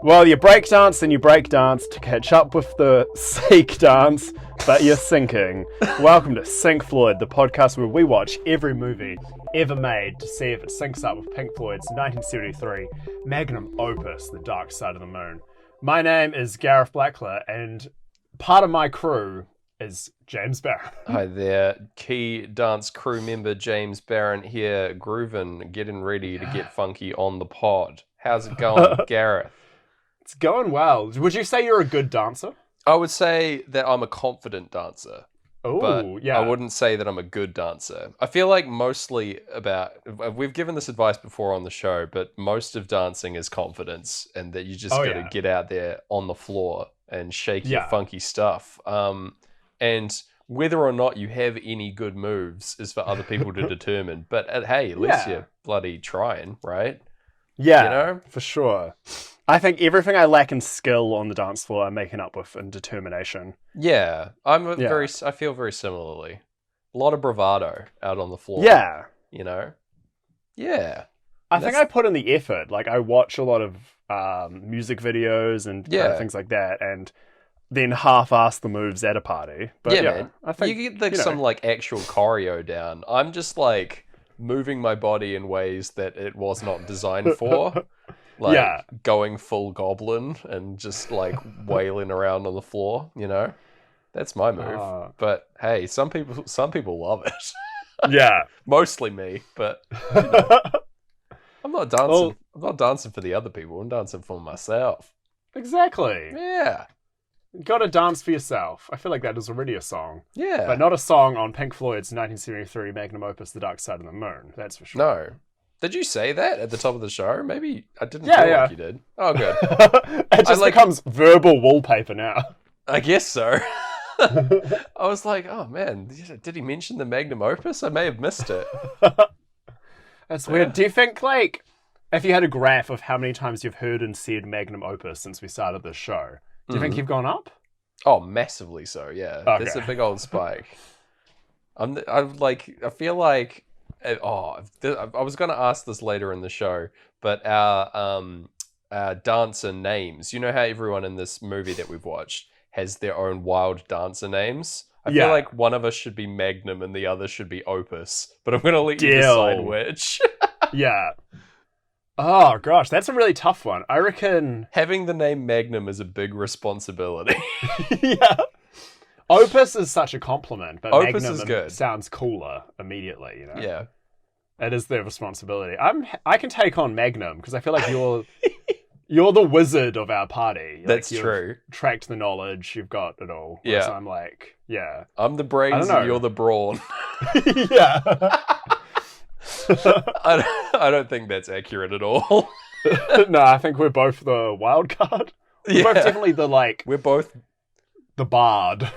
Well, you break dance and you break dance to catch up with the Seek dance, but you're sinking. Welcome to Sync Floyd, the podcast where we watch every movie ever made to see if it syncs up with Pink Floyd's 1973 Magnum Opus, The Dark Side of the Moon. My name is Gareth Blackler, and part of my crew is James Barron. Hi there, key dance crew member James Barron here, grooving, getting ready to get funky on the pod. How's it going, Gareth? It's going well. Would you say you're a good dancer? I would say that I'm a confident dancer. Oh, yeah. I wouldn't say that I'm a good dancer. I feel like we've given this advice before on the show, but most of dancing is confidence and that you just got to get out there on the floor and shake your funky stuff. And whether or not you have any good moves is for other people to determine. But hey, at least you're bloody trying, right? Yeah, you know? For sure. I think everything I lack in skill on the dance floor, I'm making up with in determination. Yeah, I feel very similarly. A lot of bravado out on the floor. Yeah. You know? Yeah. I think I put in the effort. Like, I watch a lot of music videos and kind of things like that, and then half-ass the moves at a party. But man. I think you get some actual choreo down. I'm just moving my body in ways that it was not designed for. Going full goblin and just wailing around on the floor, you know? That's my move. But hey, some people love it. Yeah. Mostly me, but you know, I'm not dancing. Well, I'm not dancing for the other people. I'm dancing for myself. Exactly. Yeah. You gotta dance for yourself. I feel like that is already a song. Yeah. But not a song on Pink Floyd's 1973 Magnum Opus, The Dark Side of the Moon. That's for sure. No. Did you say that at the top of the show? Maybe I didn't feel like you did. Oh, good. It just becomes verbal wallpaper now. I guess so. I was like, oh man, did he mention the Magnum Opus? I may have missed it. That's weird. Do you think, if you had a graph of how many times you've heard and said Magnum Opus since we started this show, do you think you've gone up? Oh, massively so, yeah. Okay. There's a big old spike. I feel like... I was going to ask this later in the show, but our dancer names, you know how everyone in this movie that we've watched has their own wild dancer names? I feel like one of us should be Magnum and the other should be Opus, but I'm going to let you decide which. Yeah. Oh, gosh, that's a really tough one. I reckon... Having the name Magnum is a big responsibility. Yeah. Opus is such a compliment, but Opus Magnum is good. Sounds cooler immediately, you know? Yeah. It is their responsibility. I can take on Magnum, because I feel like you're the wizard of our party. That's true. Tracked the knowledge, you've got it all. Yeah. So I'm I'm the brains and you're the brawn. Yeah. I don't think that's accurate at all. No, I think we're both the wild card. We're both definitely We're both the bard.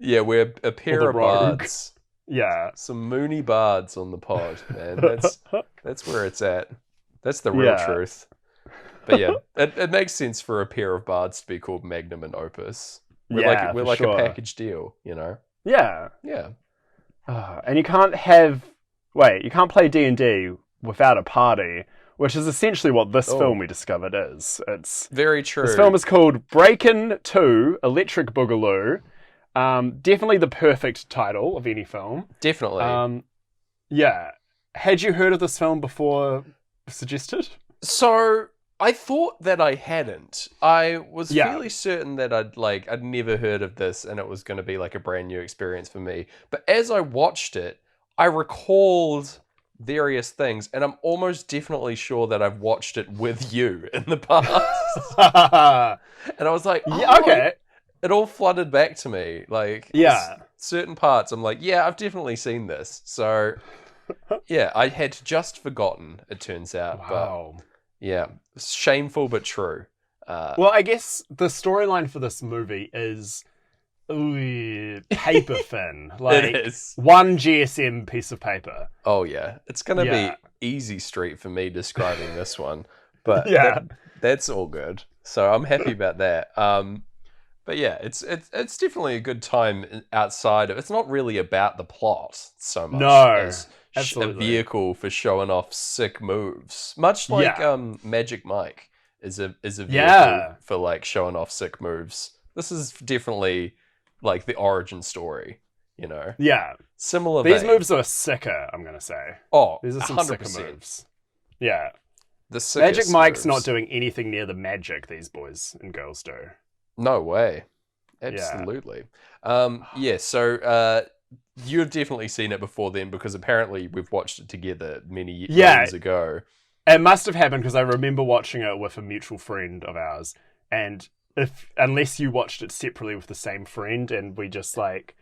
Yeah, we're a pair of bards. Yeah. Some moony bards on the pod, man. That's where it's at. That's the real truth. But yeah, it makes sense for a pair of bards to be called Magnum and Opus. We're like a package deal, you know? Yeah. Yeah. And you can't play D&D without a party, which is essentially what this film we discovered is. It's very true. This film is called Breakin 2, Electric Boogaloo. Definitely the perfect title of any film. Definitely. Yeah. Had you heard of this film before suggested? So, I thought that I hadn't. I was fairly certain that I'd never heard of this and it was going to be a brand new experience for me. But as I watched it, I recalled various things, and I'm almost definitely sure that I've watched it with you in the past. And I was like, okay. It all flooded back to me. Certain parts, I'm like, yeah, I've definitely seen this. So, yeah, I had just forgotten, it turns out. Wow. But, yeah, shameful but true. Well, I guess the storyline for this movie is paper thin. It is. One GSM piece of paper. Oh, yeah. It's going to be easy street for me describing this one. But that's all good. So I'm happy about that. But yeah, it's definitely a good time outside of... It's not really about the plot so much as absolutely. a vehicle for showing off sick moves. Much like Magic Mike. is a vehicle Yeah. for like showing off sick moves. This is definitely like the origin story, you know. Yeah. Similar These vein. moves are sicker, I'm going to say. Oh, These are some 100%. sicker moves. Yeah. The sickest Magic Mike's moves. not doing anything near the magic these boys and girls do. No way. Absolutely. So you've definitely seen it before then because apparently we've watched it together many years ago. It must have happened because I remember watching it with a mutual friend of ours, and unless you watched it separately with the same friend and we just like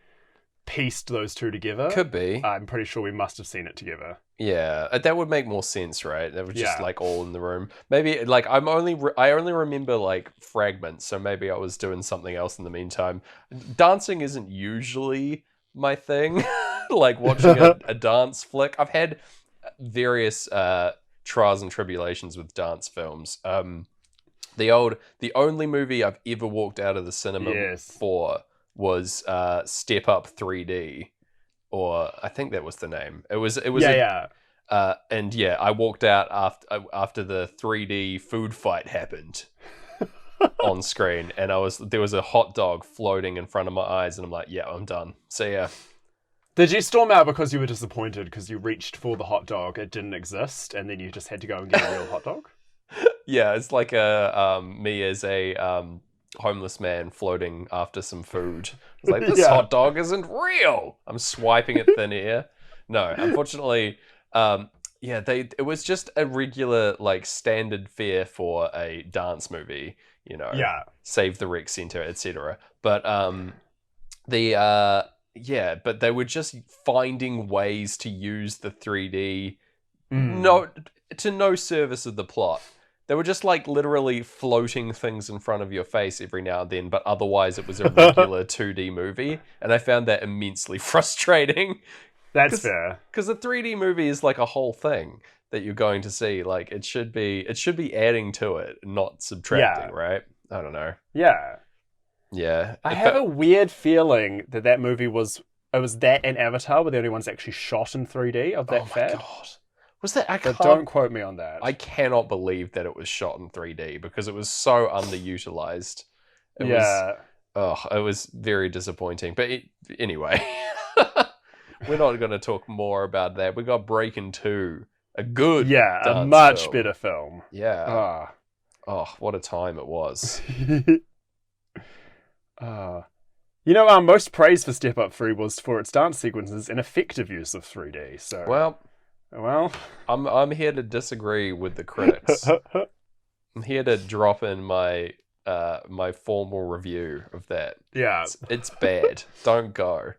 pieced those two together, Could be. I'm pretty sure we must have seen it together. Yeah, that would make more sense, right? That was just like all in the room. Maybe like I only remember like fragments, so maybe I was doing something else in the meantime. Dancing isn't usually my thing. Like watching a dance flick. I've had various trials and tribulations with dance films. The only movie I've ever walked out of the cinema for was Step Up 3D. Or I think that was the name. It was and I walked out after the 3D food fight happened on screen, and there was a hot dog floating in front of my eyes, and I'm like, yeah, I'm done. See ya. Did you storm out because you were disappointed because you reached for the hot dog, it didn't exist, and then you just had to go and get a real hot dog? Yeah, it's like me as a homeless man floating after some food. It's like, this hot dog isn't real. I'm swiping at thin air. No, unfortunately, it was just a regular like standard fare for a dance movie, you know. Yeah. Save the Rec Center, etc. But but they were just finding ways to use the 3D to no service of the plot. They were just like literally floating things in front of your face every now and then, but otherwise it was a regular 2D movie, and I found that immensely frustrating. That's fair. Because the 3D movie is like a whole thing that you're going to see. Like it should be adding to it, not subtracting, right? I don't know. Yeah. Yeah. I have a weird feeling that movie was that and Avatar were the only ones actually shot in 3D of that fad. Oh my god. Was that? But don't quote me on that. I cannot believe that it was shot in 3D because it was so underutilized. It was very disappointing. But anyway, we're not going to talk more about that. We got Breakin 2, a good a much better film. Yeah. Oh, what a time it was. Most praise for Step Up 3 was for its dance sequences and effective use of 3D. So well, I'm here to disagree with the critics. I'm here to drop in my my formal review of that. Yeah, it's bad. Don't go.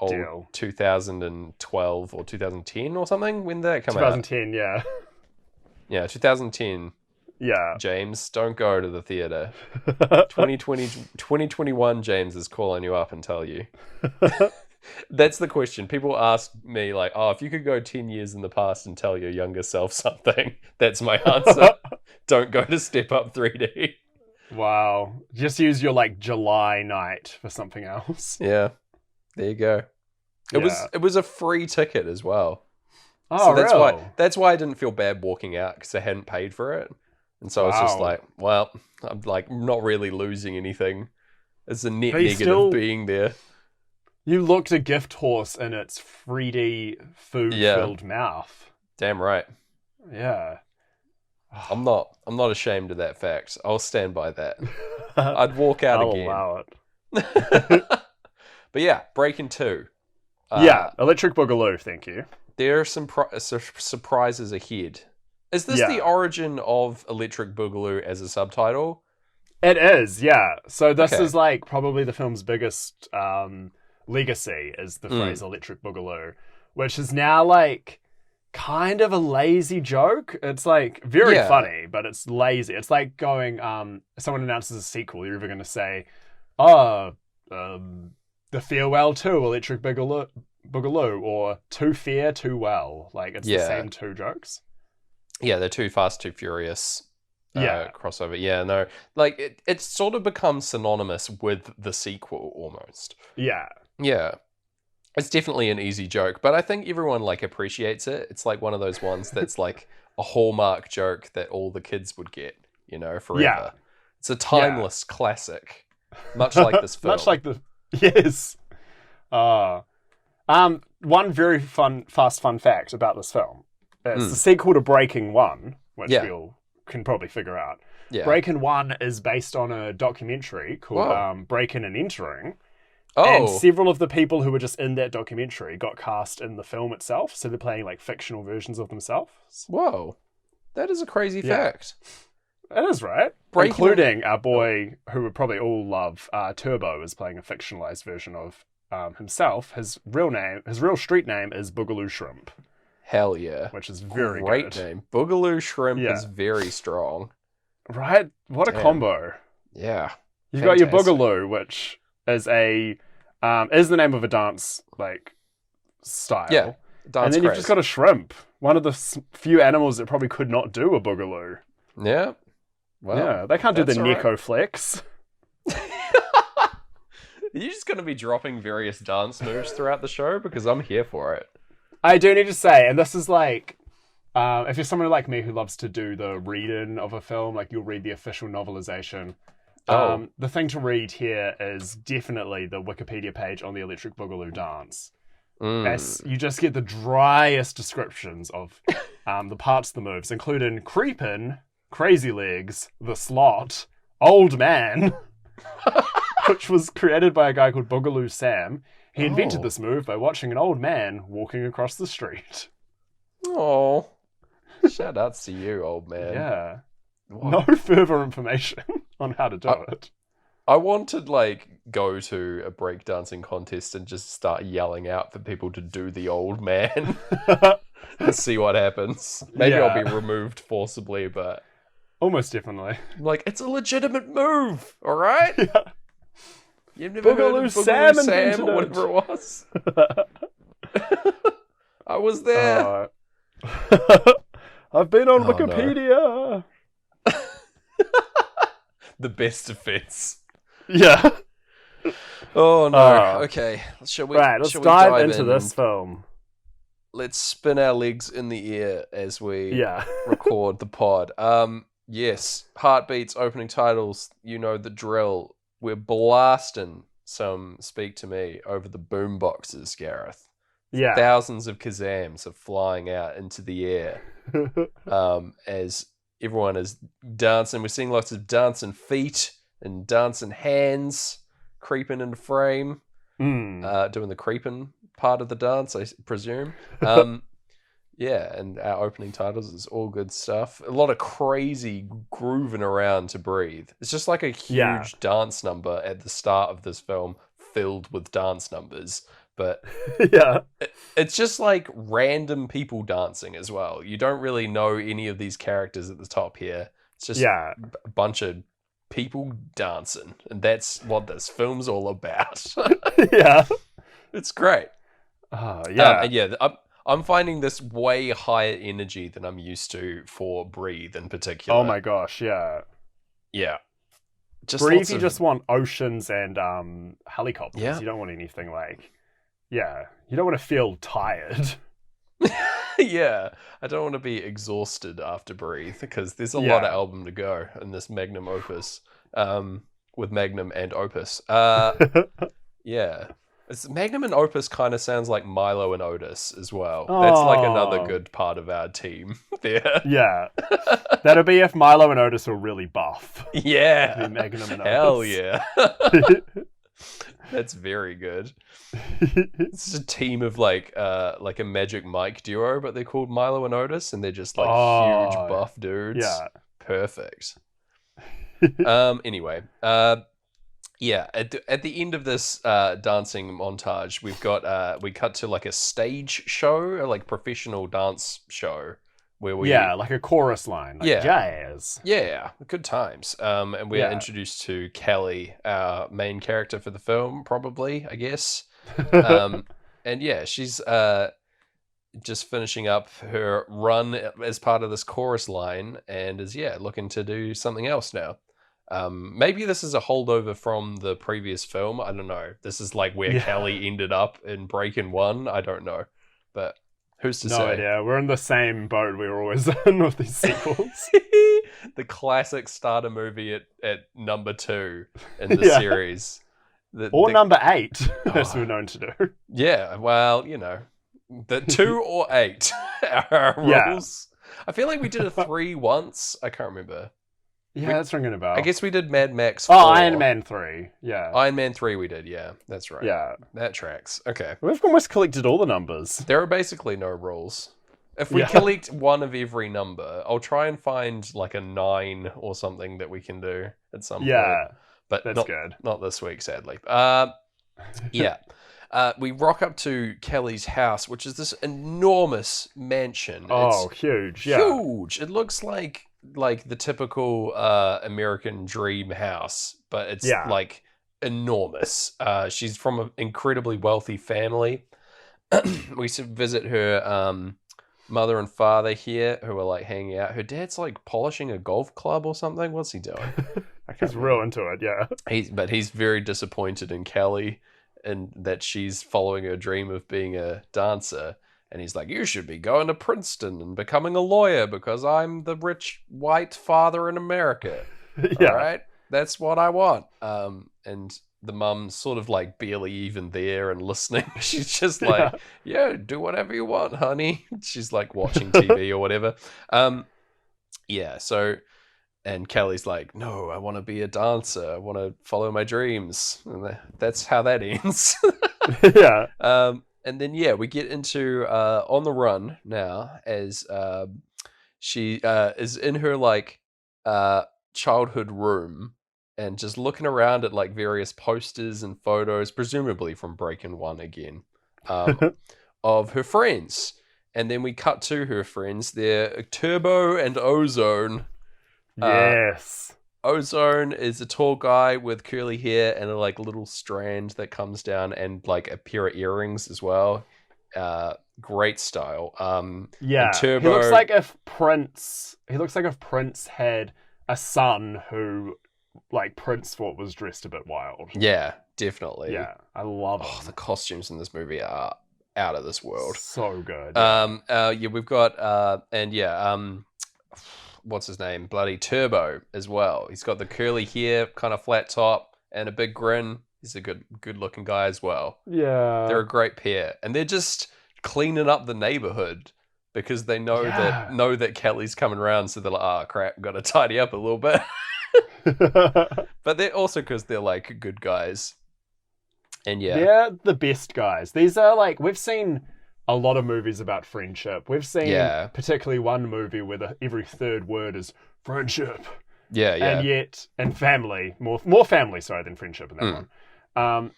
Deal. 2012 or 2010 or something. When did that come out? 2010, yeah. Yeah, 2010. Yeah. James, don't go to the theater. 2021 James is calling you up and tell you. That's the question. People ask me like, oh, if you could go 10 years in the past and tell your younger self something, that's my answer. Don't go to Step Up 3D. Wow. Just use your like July night for something else. Yeah. There you go. It was a free ticket as well. Oh, so that's why I didn't feel bad walking out because I hadn't paid for it. And so I was just like, well, I'm like not really losing anything. It's a net negative being there. You looked a gift horse in its 3D food-filled mouth. Damn right. Yeah. I'm not ashamed of that fact. I'll stand by that. I'd walk out again. I'll allow it. But yeah, Breakin 2. Electric Boogaloo, thank you. There are some surprises ahead. Is this the origin of Electric Boogaloo as a subtitle? It is, yeah. So this is like probably the film's biggest legacy is the phrase Electric Boogaloo, which is now like kind of a lazy joke. It's like very funny, but it's lazy. It's like going, someone announces a sequel, you're either going to say, The Farewell to Electric Boogaloo, or Too Fair, Too Well. Like, it's the same two jokes. Yeah, they're Too Fast, Too Furious crossover. Yeah, no. Like, it's sort of become synonymous with the sequel, almost. Yeah. Yeah. It's definitely an easy joke, but I think everyone, like, appreciates it. It's like one of those ones that's, like, a Hallmark joke that all the kids would get, forever. Yeah. It's a timeless classic, much like this film. Much like yes. One very fun fact about this film. It's the sequel to Breaking 1, which we can probably figure out. Yeah. Breakin' 1 is based on a documentary called Breakin' and Entering. Oh. And several of the people who were just in that documentary got cast in the film itself, so they're playing like fictional versions of themselves. Whoa. That is a crazy fact. It is, right? Including our boy, who would probably all love, Turbo, is playing a fictionalized version of himself. His real street name is Boogaloo Shrimp. Hell yeah. Which is very Great good. name. Boogaloo Shrimp is very strong. Right? What a combo. Yeah. You've got your Boogaloo, which is is the name of a dance, like, style. Yeah. And then you've just got a shrimp. One of the few animals that probably could not do a Boogaloo. Yeah. Well, yeah, they can't do the Neko flex. Are you just going to be dropping various dance moves throughout the show? Because I'm here for it. I do need to say, and this is like, if you're someone like me who loves to do the read-in of a film, like you'll read the official novelization. The thing to read here is definitely the Wikipedia page on the Electric Boogaloo dance. As you just get the driest descriptions of the parts of the moves, including creepin', crazy legs, the slot, old man, which was created by a guy called Boogaloo Sam. He invented this move by watching an old man walking across the street. Oh, shout outs to you, old man. Yeah. What? No further information on how to do it. I want to, like, go to a breakdancing contest and just start yelling out for people to do the old man and see what happens. Maybe I'll be removed forcibly, but... Almost definitely. Like, it's a legitimate move, all right? Yeah. You've never heard of Boogaloo Sam or whatever it was? I was there. I've been on Wikipedia. No. The best defense. Yeah. Oh no. Okay. Let's dive into this film. Let's spin our legs in the air as we record the pod. Yes. Heartbeats, opening titles, you know the drill. We're blasting some Speak to Me over the boom boxes, Gareth. Yeah. Thousands of Kazams are flying out into the air as everyone is dancing. We're seeing lots of dancing feet and dancing hands creeping into frame, doing the creeping part of the dance, I presume. Yeah, and our opening titles is all good stuff. A lot of crazy grooving around to breathe. It's just like a huge dance number at the start of this film filled with dance numbers. But it's just like random people dancing as well. You don't really know any of these characters at the top here. It's just a bunch of people dancing. And that's what this film's all about. Yeah. It's great. I'm finding this way higher energy than I'm used to for Breathe in particular. Oh my gosh, yeah. Yeah. Breathe, you just want oceans and helicopters. Yeah. You don't want anything like... Yeah. You don't want to feel tired. Yeah. I don't want to be exhausted after Breathe because there's a lot of album to go in this Magnum Opus with Magnum and Opus. Yeah. Magnum and Opus kind of sounds like Milo and Otis as well. That's like another good part of our team there. Yeah. That'll be if Milo and Otis were really buff. Yeah. Magnum and Opus. Hell yeah. That's very good. It's a team of like a Magic Mike duo, but they're called Milo and Otis, and they're just like huge buff dudes. Yeah. Perfect. Anyway, yeah, at the end of this dancing montage, we've got we cut to like a stage show, like professional dance show, where we like a chorus line, like jazz. Yeah, good times. And we're introduced to Kelly, our main character for the film, probably, I guess. And yeah, she's just finishing up her run as part of this chorus line, and is looking to do something else now. Maybe this is a holdover from the previous film. I don't know. This is like where Kelly ended up in Breakin' 1. I don't know. But Who's to No say? idea. We're in the same boat we were always in with these sequels. The classic starter movie at number 2 in the series. Or number 8, as we're known to do. Yeah, well, the 2 or 8 are rules. I feel like we did a 3 once. I can't remember. Yeah, that's ringing a bell. I guess we did Mad Max 4. Oh, Iron Man 3. Yeah. Iron Man 3 we did, yeah. That's right. Yeah. That tracks. Okay. We've almost collected all the numbers. There are basically no rules. If we collect one of every number, I'll try and find like a 9 or something that we can do at some point. Yeah. But that's good. Not this week, sadly. Yeah. We rock up to Kelly's house, which is this enormous mansion. It's huge. Yeah. Huge. It looks like the typical American dream house, but it's like enormous. She's from an incredibly wealthy family. We visit her mother and father here, who are like hanging out. Her dad's like polishing a golf club or something. What's he doing? He's real into it. Yeah. He's very disappointed in Kelly and that she's following her dream of being a dancer. And he's like, you should be going to Princeton and becoming a lawyer because I'm the rich white father in America. Yeah. All right? That's what I want. And the mum's sort of like barely even there and listening. She's just like, yeah, do whatever you want, honey. She's like watching TV or whatever. And Kelly's like, no, I want to be a dancer. I want to follow my dreams. And that's how that ends. Yeah. And then, we get into On the Run now as she is in her, like, childhood room and just looking around at, like, various posters and photos, presumably from Breakin' 1 again, of her friends. And then we cut to her friends. They're Turbo and Ozone. Yes. Ozone is a tall guy with curly hair and a like little strand that comes down and like a pair of earrings as well. Great style. Turbo... He looks like if Prince had a son who like Prince thought was dressed a bit wild. Yeah, definitely. Yeah, I love it. The costumes in this movie are out of this world. So good. We've got what's his name? Bloody Turbo as well. He's got the curly hair, kind of flat top, and a big grin. He's a good looking guy as well. Yeah. They're a great pair. And they're just cleaning up the neighborhood because they know that Kelly's coming around, so they're like, oh crap, gotta tidy up a little bit. But they're also because they're like good guys. And they're the best guys. These are like, we've seen a lot of movies about friendship. We've seen particularly one movie where every third word is friendship. Yeah. And family. More family, than friendship in that one.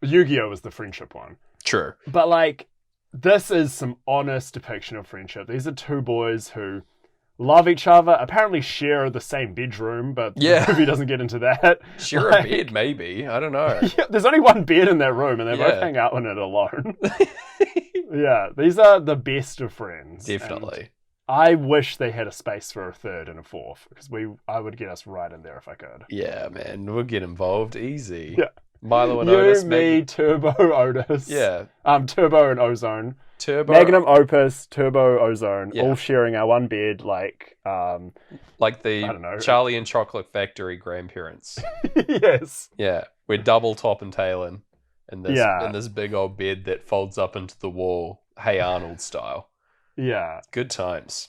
Yu-Gi-Oh! Was the friendship one. True. But like, this is some honest depiction of friendship. These are two boys who love each other, apparently share the same bedroom, but the movie doesn't get into that. Share a bed, maybe. I don't know. Yeah, there's only one bed in that room, and they both hang out in it alone. Yeah, these are the best of friends. Definitely. I wish they had a space for a third and a fourth, because I would get us right in there if I could. Yeah, man, we'll get involved easy. Yeah. Milo and Otis. Turbo, Otis. Yeah. Turbo and Ozone. Magnum Opus, Turbo, Ozone, all sharing our one bed, like the I don't know, Charlie and Chocolate Factory grandparents. Yes. Yeah, we're double top and tailing in this big old bed that folds up into the wall, Hey Arnold style. Yeah, good times.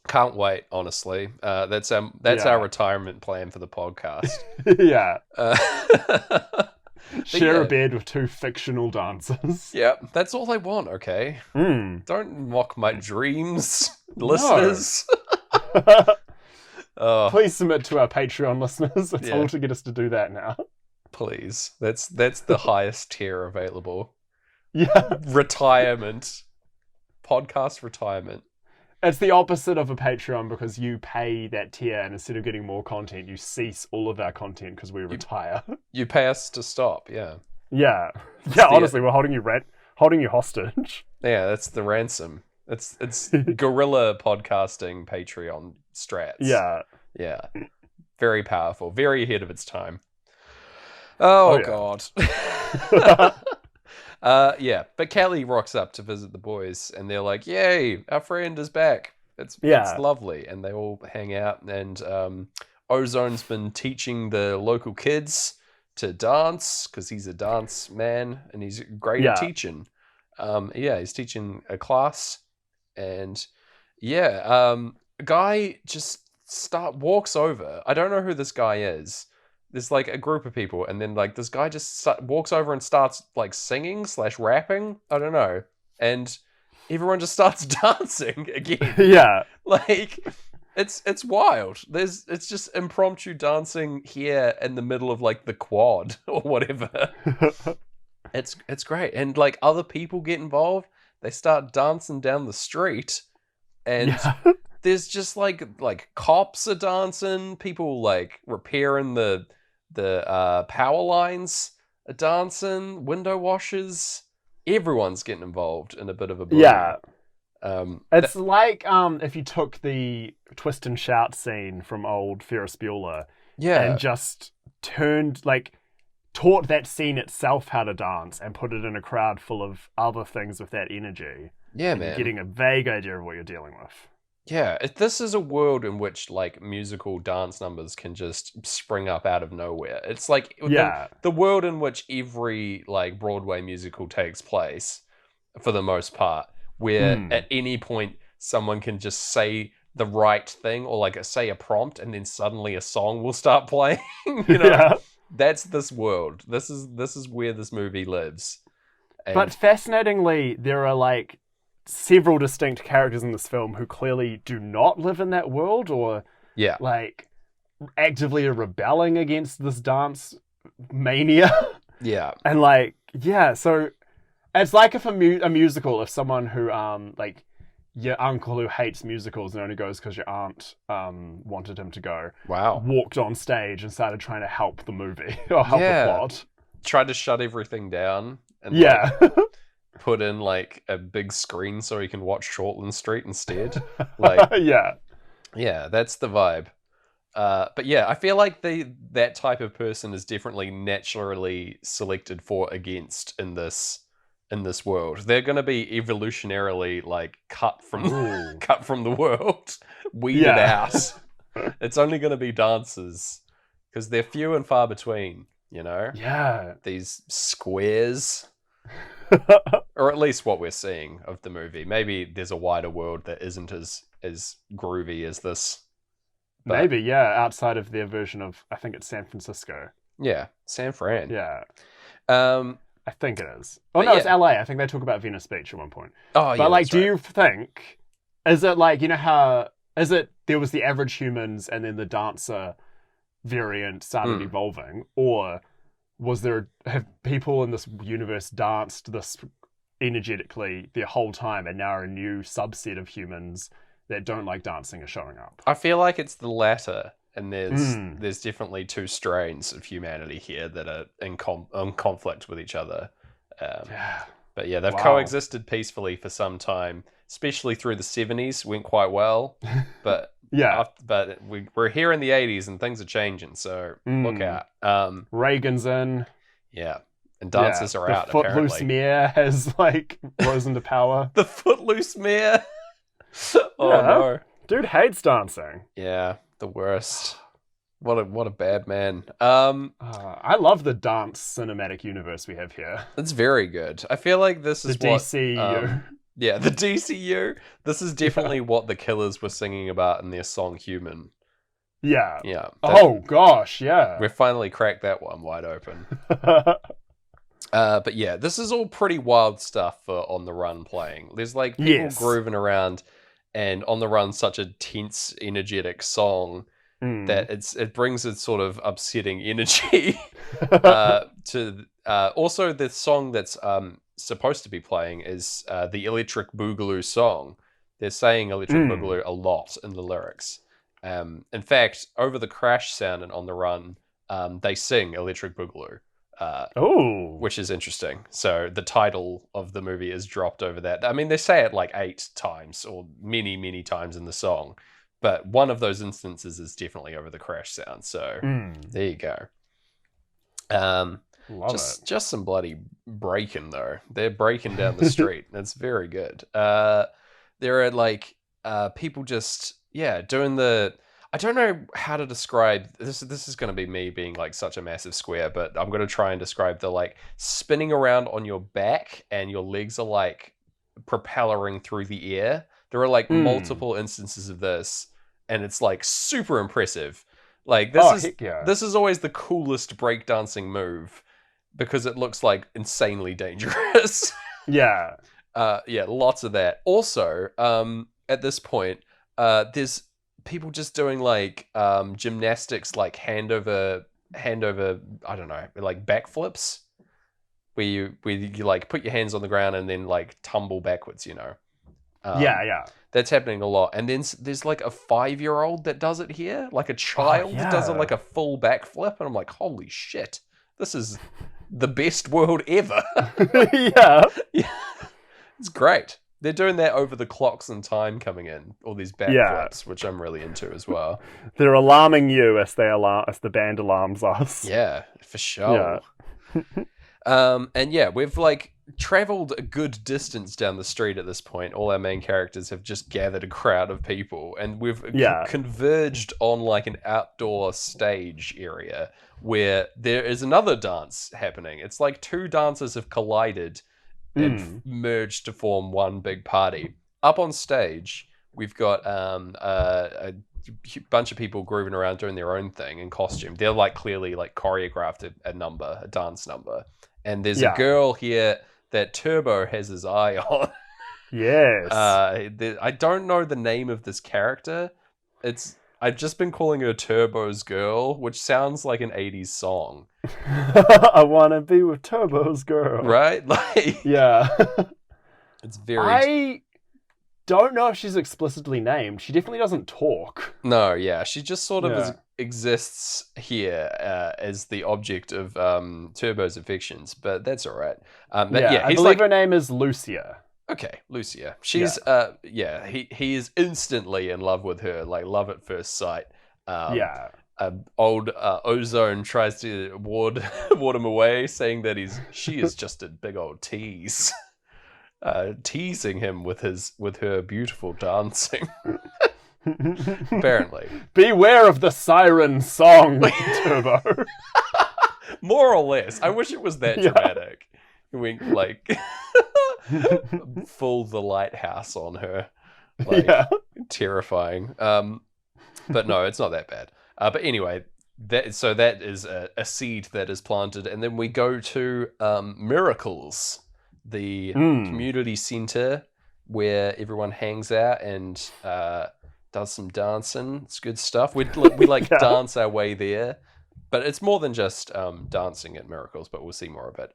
Can't wait, honestly. That's our retirement plan for the podcast. Yeah. Share a bed with two fictional dancers. Yeah, that's all I want, okay? Don't mock my dreams, listeners. Please submit to our Patreon, listeners. It's all to get us to do that now. Please. That's the highest tier available. Yeah. Retirement. Podcast retirement. It's the opposite of a Patreon because you pay that tier and instead of getting more content, you cease all of our content because we retire. You pay us to stop, yeah. Yeah. Yeah, honestly, we're holding you hostage. Yeah, that's the ransom. It's guerrilla podcasting Patreon strats. Yeah. Yeah. Very powerful. Very ahead of its time. Oh God. Yeah, but Kelly rocks up to visit the boys, and they're like, "Yay, our friend is back! It's lovely." And they all hang out, and Ozone's been teaching the local kids to dance because he's a dance man and he's great at teaching. He's teaching a class, and a guy just walks over. I don't know who this guy is. There's like a group of people, and then like this guy just walks over and starts like singing / rapping. I don't know, and everyone just starts dancing again. Yeah, like it's wild. It's just impromptu dancing here in the middle of like the quad or whatever. It's great, and like other people get involved. They start dancing down the street, and there's just like cops are dancing. People like repairing the power lines are dancing. Window washers. Everyone's getting involved in a bit of a boogie. Yeah. It's like if you took the twist and shout scene from old Ferris Bueller, and just taught that scene itself how to dance and put it in a crowd full of other things with that energy. Yeah, man. Getting a vague idea of what you're dealing with. Yeah, this is a world in which like musical dance numbers can just spring up out of nowhere. It's like the world in which every like Broadway musical takes place, for the most part, where at any point someone can just say the right thing or like say a prompt and then suddenly a song will start playing. That's this world. This is where this movie lives. But fascinatingly, there are like several distinct characters in this film who clearly do not live in that world, or like actively are rebelling against this dance mania. And like so it's like if a musical, if someone who like your uncle who hates musicals and only goes because your aunt wanted him to go, walked on stage and started trying to help the movie or help the plot, tried to shut everything down and put in like a big screen so he can watch Shortland Street instead. Like, that's the vibe. But I feel like that type of person is definitely naturally selected for against in this world. They're going to be evolutionarily like cut from the world, weeded out. It's only going to be dancers because they're few and far between. These squares. Or at least what we're seeing of the movie. Maybe there's a wider world that isn't as groovy as this. But maybe, outside of their version of, I think it's San Francisco. Yeah, San Fran. Yeah. I think it is. Oh, no, it's LA. I think they talk about Venice Beach at one point. Oh, yeah. But, like, do you think, is it like, how, there was the average humans and then the dancer variant started evolving? Or have people in this universe danced this energetically their whole time and now a new subset of humans that don't like dancing are showing up? I feel like it's the latter, and there's definitely two strains of humanity here that are in conflict with each other. But they've coexisted peacefully for some time, especially through the 70s, went quite well. But but we're here in the 80s and things are changing, so look out. Reagan's in. Yeah. And dancers are out, apparently. The Footloose mayor has, like, risen to power. The Footloose mayor? No. Dude hates dancing. Yeah, the worst. What a bad man. I love the dance cinematic universe we have here. It's very good. I feel like this is the DCU. The DCU. This is definitely what the Killers were singing about in their song Human. Yeah. Yeah. Oh, gosh, yeah. We've finally cracked that one wide open. But this is all pretty wild stuff for On the Run playing. There's like people grooving around, and On the Run's such a tense, energetic song that it brings its sort of upsetting energy to also the song that's supposed to be playing is the Electric Boogaloo song. They're saying Electric Boogaloo a lot in the lyrics. In fact, over the crash sound and On the Run, they sing Electric Boogaloo. Which is interesting. So the title of the movie is dropped over that. I mean, they say it like 8 times or many, many times in the song, but one of those instances is definitely over the crash sound. So there you go. Love it. Just some bloody breaking though. They're breaking down the street. That's very good. There are like people just doing the. I don't know how to describe this. This is going to be me being like such a massive square, but I'm going to try and describe the like spinning around on your back and your legs are like propellering through the air. There are like multiple instances of this, and it's like super impressive. Like this is always the coolest breakdancing move because it looks like insanely dangerous. Yeah. Lots of that. Also, at this point, there's people just doing like gymnastics, like hand over, I don't know, like backflips, where you like put your hands on the ground and then like tumble backwards, you know. That's happening a lot. And then there's like a 5-year-old that does it here, like a child that does it like a full backflip, and I'm like, holy shit, this is the best world ever. Yeah. It's great. They're doing that over the clocks and time coming in, all these backflips, which I'm really into as well. They're alarming you as the band alarms us. Yeah, for sure. Yeah. We've like traveled a good distance down the street at this point. All our main characters have just gathered a crowd of people, and we've converged on like an outdoor stage area where there is another dance happening. It's like two dancers have collided and merged to form one big party. Up on stage, we've got a bunch of people grooving around doing their own thing in costume. They're like clearly like choreographed a dance number. And there's a girl here that Turbo has his eye on. Yes. I don't know the name of this character. I've just been calling her Turbo's Girl, which sounds like an 80s song. I want to be with Turbo's girl. Right? Like, yeah. It's very... I don't know if she's explicitly named. She definitely doesn't talk. No, yeah. She just sort of exists here as the object of Turbo's affections, but that's all right. I believe her name is Lucia. Okay, Lucia. She's he is instantly in love with her, like love at first sight. Old Ozone tries to ward him away, saying that she is just a big old tease, teasing him with her beautiful dancing. Apparently, beware of the siren song, Turbo. More or less. I wish it was that dramatic. Wink, like full the lighthouse on her, like terrifying. But no, it's not that bad. But anyway, that is a seed that is planted, and then we go to Miracles, the community center where everyone hangs out and does some dancing. It's good stuff. We dance our way there, but it's more than just dancing at Miracles. But we'll see more of it.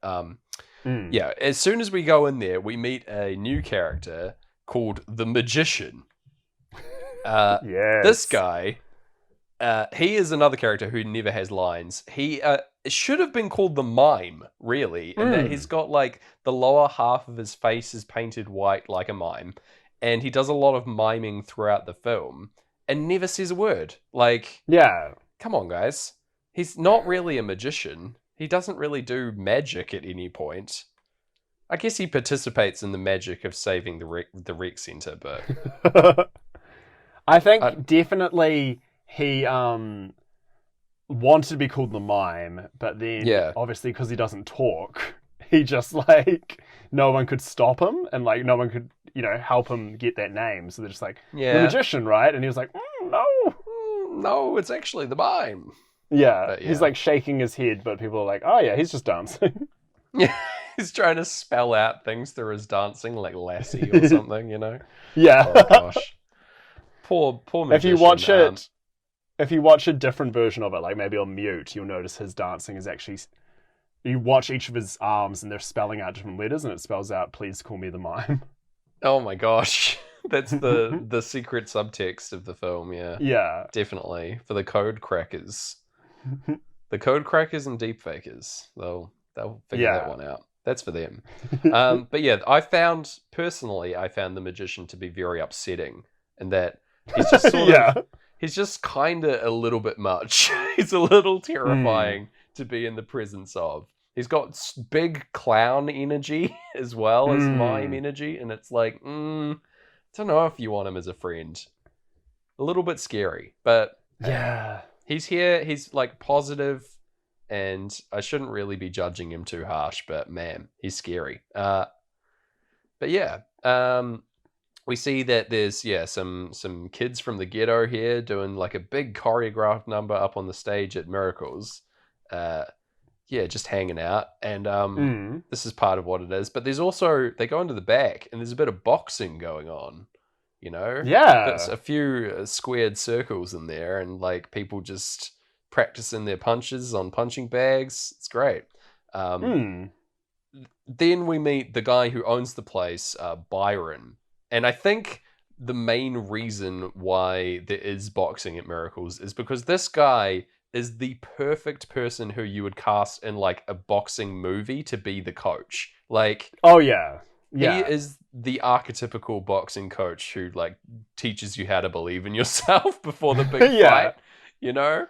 As soon as we go in there, we meet a new character called the Magician. This guy, he is another character who never has lines. He should have been called the Mime, really, in that he's got like the lower half of his face is painted white like a mime, and he does a lot of miming throughout the film and never says a word. Like, come on, guys. He's not really a magician. He doesn't really do magic at any point. I guess he participates in the magic of saving the rec center, but I think definitely he wanted to be called the Mime, but then obviously because he doesn't talk, he just like no one could stop him, and like no one could help him get that name. So they're just like the Magician, right? And he was like, no, it's actually the Mime. Yeah, he's like shaking his head, but people are like, oh yeah, he's just dancing. Yeah, he's trying to spell out things through his dancing, like Lassie or something, Yeah. Oh gosh. Poor magician. If you watch a different version of it, like maybe on mute, you'll notice his dancing is actually... You watch each of his arms and they're spelling out different letters, and it spells out, please call me the Mime. Oh my gosh. That's the secret subtext of the film, yeah. Yeah. Definitely. For the code crackers. The code crackers and deep fakers. They'll figure that one out. That's for them. But yeah, I found the Magician to be very upsetting, in that he's just sort of... He's just kind of a little bit much. He's a little terrifying to be in the presence of. He's got big clown energy as well as mime energy, and it's like, don't know if you want him as a friend. A little bit scary, but yeah, he's here. He's like positive, and I shouldn't really be judging him too harsh. But man, he's scary. But yeah, we see that there's some kids from the ghetto here doing like a big choreographed number up on the stage at Miracles. Just hanging out, and this is part of what it is. But there's also, they go into the back, and there's a bit of boxing going on. You know, yeah, a few squared circles in there, and like people just practicing their punches on punching bags. It's great. Then we meet the guy who owns the place, Byron, and I think the main reason why there is boxing at Miracles is because this guy is the perfect person who you would cast in like a boxing movie to be the coach. Like, oh yeah. He is the archetypical boxing coach who like teaches you how to believe in yourself before the big fight. You know,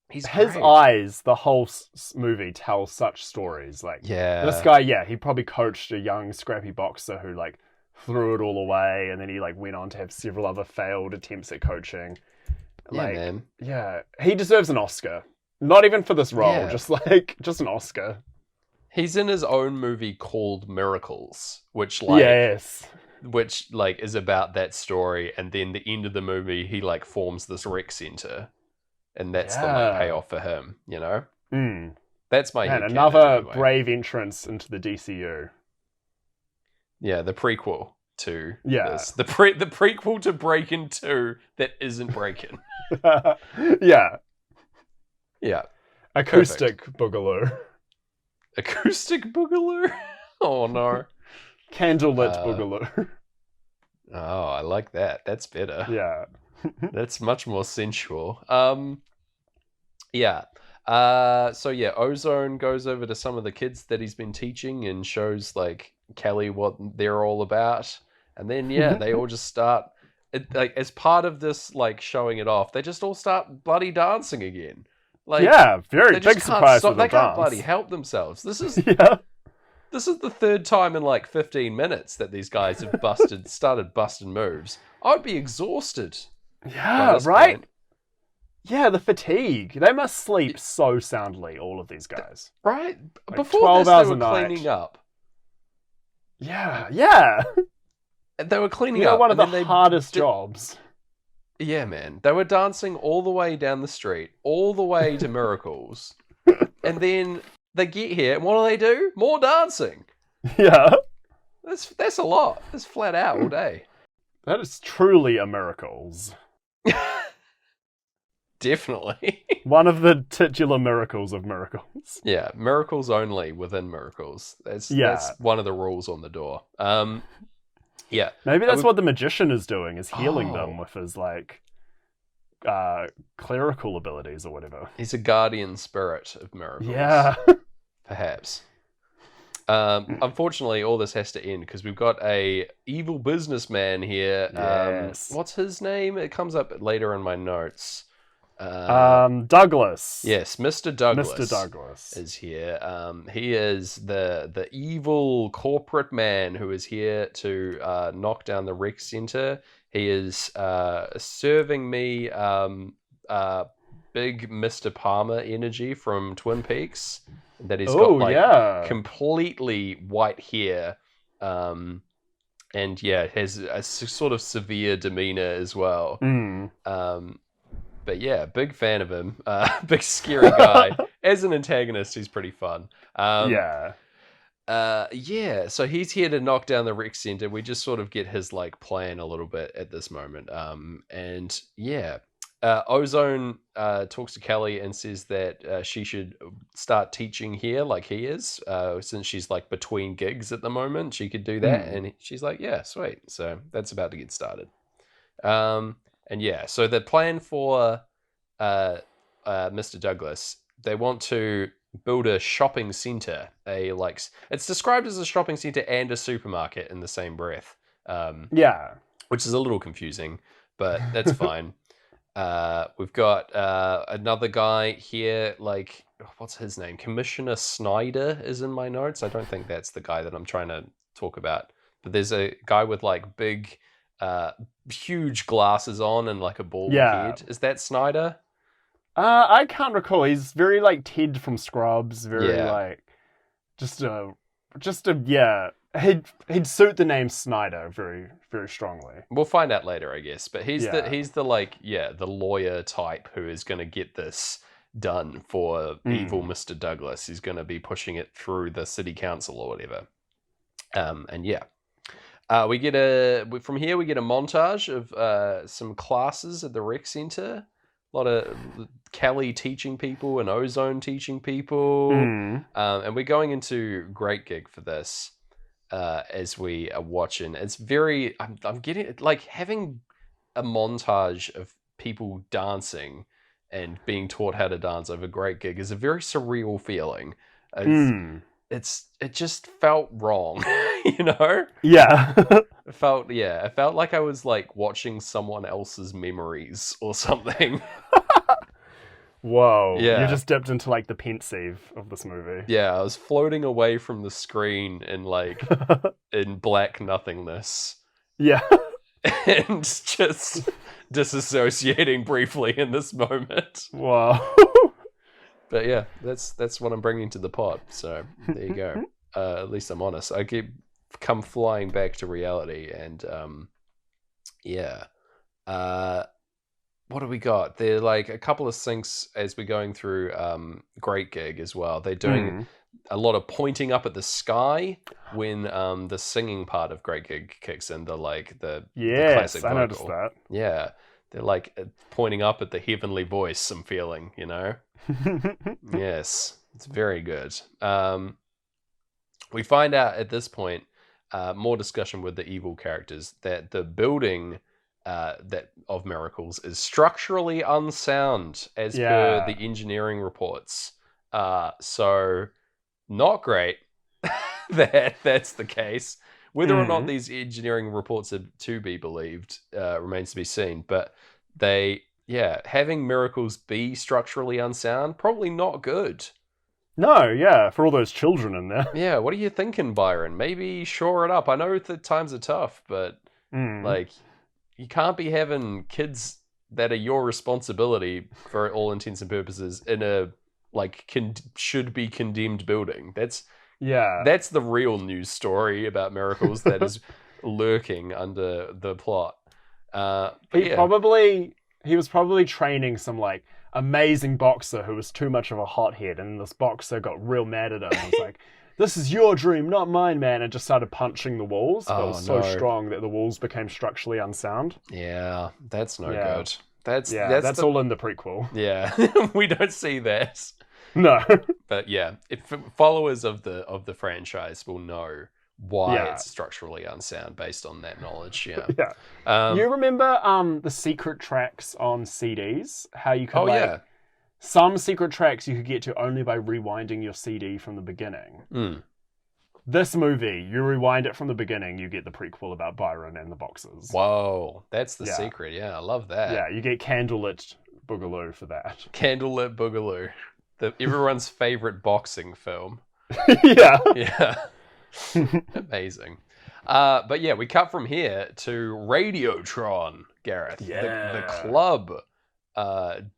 his eyes. The whole movie tells such stories. Like, this guy, he probably coached a young scrappy boxer who like threw it all away, and then he like went on to have several other failed attempts at coaching. Like, man. Yeah, he deserves an Oscar. Not even for this role, just an Oscar. He's in his own movie called Miracles, which is about that story, and then the end of the movie he like forms this rec center, and that's the like payoff for him, you know? That's my head another anyway. Brave entrance into the DCU. Yeah, the prequel to this. The prequel to Breakin 2 that isn't Breakin. Yeah. Acoustic Perfect. Boogaloo. Acoustic Boogaloo? Oh no. Candlelit Boogaloo. Oh, I like that. That's better. Yeah. That's much more sensual. Ozone goes over to some of the kids that he's been teaching and shows like Kelly what they're all about. And then they all just start as part of this like showing it off, they just all start bloody dancing again. Like, very big surprise for the They can't dance. bloody help themselves. This is the third time in like 15 minutes that these guys have started busting moves. I would be exhausted. Yeah, right? Point. Yeah, the fatigue. They must sleep so soundly, all of these guys. Right? Like Before this, they were cleaning up. Yeah. They were cleaning up. One of the hardest jobs. Yeah, man. They were dancing all the way down the street, all the way to Miracles. And then they get here, and what do? More dancing. Yeah. That's a lot. That's flat out all day. That is truly a Miracles. Definitely. One of the titular miracles of Miracles. Yeah, miracles only within Miracles. That's one of the rules on the door. Yeah. Maybe that's what the magician is doing, is healing them with his, like, clerical abilities or whatever. He's a guardian spirit of Miracles. Yeah. Perhaps. Unfortunately, all this has to end because we've got a evil businessman here. Yes. What's his name? It comes up later in my notes. Douglas. Yes, Mr. Douglas. Mr. Douglas is here. He is the evil corporate man who is here to knock down the rec center. He is serving me big Mr. Palmer energy from Twin Peaks. That he's got completely white hair. And has a sort of severe demeanor as well. But yeah, big fan of him. Big scary guy. As an antagonist, he's pretty fun. So he's here to knock down the rec center. We just sort of get his like plan a little bit at this moment. Ozone talks to Kelly and says that she should start teaching here like he is. Since she's like between gigs at the moment, she could do that. And she's like, yeah, sweet. So that's about to get started. So the plan for Mr. Douglas, they want to build a shopping center. It's described as a shopping center and a supermarket in the same breath. Which is a little confusing, but that's fine. We've got another guy here, like, what's his name? Commissioner Snyder is in my notes. I don't think that's the guy that I'm trying to talk about. But there's a guy with like big, huge glasses on and like a bald head. Is that Snyder? I can't recall. He's very like Ted from Scrubs. Very like just a yeah. He'd suit the name Snyder very very strongly. We'll find out later, I guess. But he's the like the lawyer type who is going to get this done for evil Mr. Douglas. He's going to be pushing it through the city council or whatever. And yeah. We get a montage of some classes at the rec center. A lot of Kelly teaching people and Ozone teaching people. And we're going into Great Gig for this as we are watching. It's very... I'm getting... Like, having a montage of people dancing and being taught how to dance over Great Gig is a very surreal feeling. It just felt wrong, you know? Yeah. It felt like I was like watching someone else's memories or something. Whoa. Yeah. You just dipped into like the pensive of this movie. Yeah, I was floating away from the screen in like in black nothingness. Yeah. And just disassociating briefly in this moment. Wow. But yeah, that's what I'm bringing to the pod. So there you go. At least I'm honest. I come flying back to reality, and what do we got? They're like a couple of syncs as we're going through Great Gig as well. They're doing a lot of pointing up at the sky when the singing part of Great Gig kicks in. The classic vocal. I noticed that. Yeah, they're like pointing up at the heavenly voice. I'm feeling, you know. Yes, it's very good. We find out at this point, more discussion with the evil characters, that the building that of Miracles is structurally unsound as per the engineering reports. So not great that's the case. Whether or not these engineering reports are to be believed remains to be seen. But having Miracles be structurally unsound, probably not good. No, yeah, for all those children in there. Yeah, what are you thinking, Byron? Maybe shore it up. I know the times are tough, but like, you can't be having kids that are your responsibility for all intents and purposes in a like should be condemned building. That's the real news story about Miracles that is lurking under the plot. He was probably training some like amazing boxer who was too much of a hothead, and this boxer got real mad at him and was like, "This is your dream, not mine, man," and just started punching the walls. But it was so strong that the walls became structurally unsound. Yeah, that's no good. That's all in the prequel. Yeah, we don't see that. No. But yeah, if followers of the franchise will know why it's structurally unsound based on that knowledge. Yeah. You remember the secret tracks on CDs? How you could some secret tracks you could get to only by rewinding your CD from the beginning. This movie, you rewind it from the beginning, you get the prequel about Byron and the boxers. Whoa, that's the secret. Yeah, I love that. Yeah, you get Candlelit Boogaloo for that. Candlelit Boogaloo. Everyone's favorite boxing film. Yeah. Amazing. But yeah, we cut from here to Radiotron, Gareth. Yeah. The club.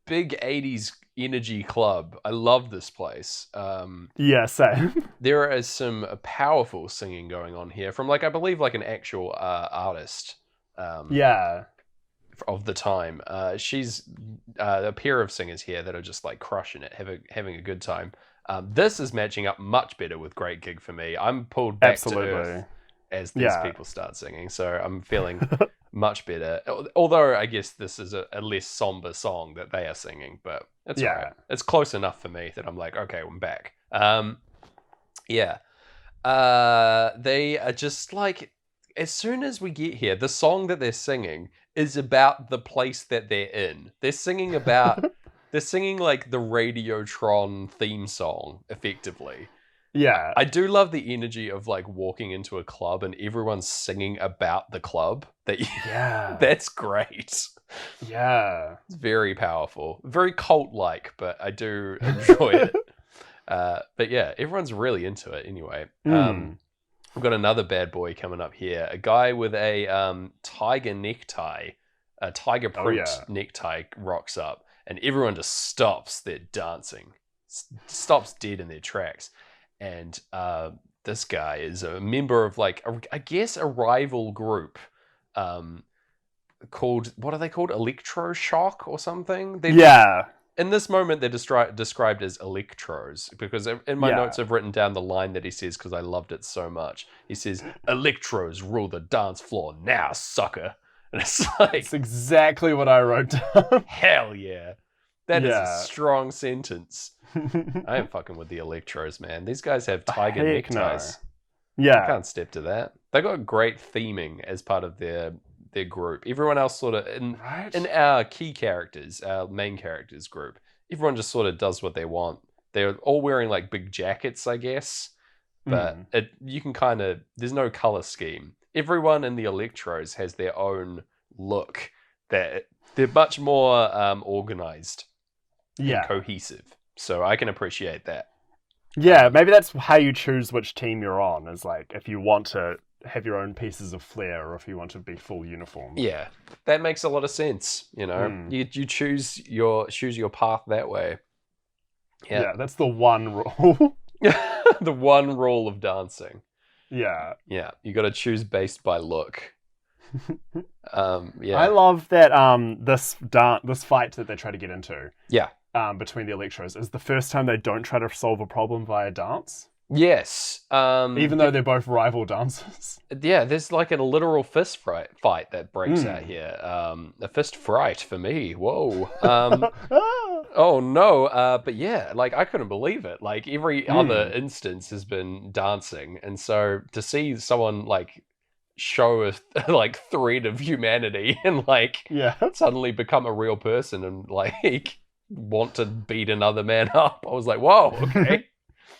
Big 80s energy club. I love this place. Yeah, same. There is some powerful singing going on here from I believe an actual artist. Of the time. She's a pair of singers here that are just crushing it, having a good time. This is matching up much better with Great Gig for me. I'm pulled back to earth as these people start singing, so I'm feeling much better. Although I guess this is a less somber song that they are singing, but it's all right. It's close enough for me that I'm like, okay, I'm back. They are just as soon as we get here, the song that they're singing is about the place that they're in. They're singing about... They're singing the Radiotron theme song, effectively. Yeah. I do love the energy of walking into a club and everyone's singing about the club. That's great. Yeah. It's very powerful, very cult-like, but I do enjoy it. But yeah, everyone's really into it anyway. We've got another bad boy coming up here. A guy with a tiger necktie, a tiger print necktie rocks up, and everyone just stops their dancing, stops dead in their tracks. And this guy is a member of, like, I guess a rival group called, what are they called? Electroshock or something? In this moment, they're described as electros, because in my notes I've written down the line that he says because I loved it so much. He says, "Electros rule the dance floor now, sucker." And it's like... It's exactly what I wrote down. Hell yeah. That is a strong sentence. I am fucking with the electros, man. These guys have tiger neckties. No. Yeah. I can't step to that. They got great theming as part of their group. Everyone else sort of in our key characters, our main characters group, everyone just sort of does what they want. They're all wearing like big jackets, I guess, but you can kind of, there's no color scheme. Everyone in the electros has their own look. They're much more organized and cohesive. So I can appreciate that. Yeah, maybe that's how you choose which team you're on, is like if you want to have your own pieces of flair or if you want to be full uniform. Yeah, that makes a lot of sense. You know, you choose your path that way. Yeah, that's the one rule. The one rule of dancing. Yeah. Yeah, you got to choose based by look. I love that this fight that they try to get into. Yeah. Between the electros is the first time they don't try to solve a problem via dance. Yes. Even though they're both rival dancers. Yeah, there's like a literal fist fight that breaks out here. A fist fright for me. Whoa. Oh no. But yeah, like I couldn't believe it. Like every other instance has been dancing. And so to see someone like show a like thread of humanity and like suddenly become a real person and like want to beat another man up, I was like, whoa, okay.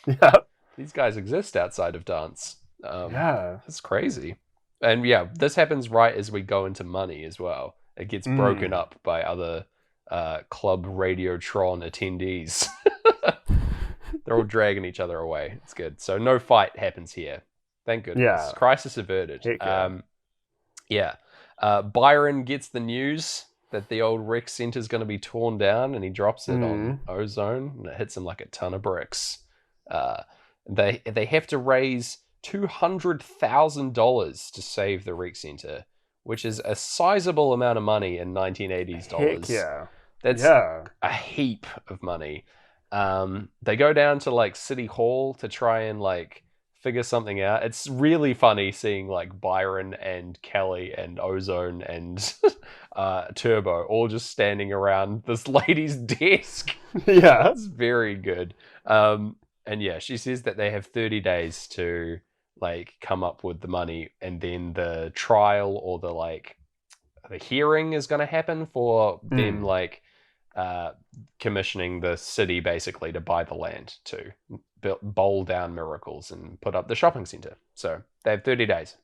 Yeah. These guys exist outside of dance. Yeah. It's crazy. And yeah, this happens right as we go into money as well. It gets broken up by other Club Radiotron attendees. They're all dragging each other away. It's good. So no fight happens here. Thank goodness. Yeah. Crisis averted. Byron gets the news that the old rec center's going to be torn down, and he drops it on Ozone, and it hits him like a ton of bricks. They have to raise $200,000 to save the rec center, which is a sizable amount of money in 1980s dollars. Heck yeah. That's a heap of money. They go down to like City Hall to try and like figure something out. It's really funny seeing like Byron and Kelly and Ozone and Turbo all just standing around this lady's desk. Yeah. It's very good. And yeah, she says that they have 30 days to like come up with the money, and then the trial or the hearing is going to happen for them like commissioning the city basically to buy the land to bowl down miracles and put up the shopping center. So they have 30 days.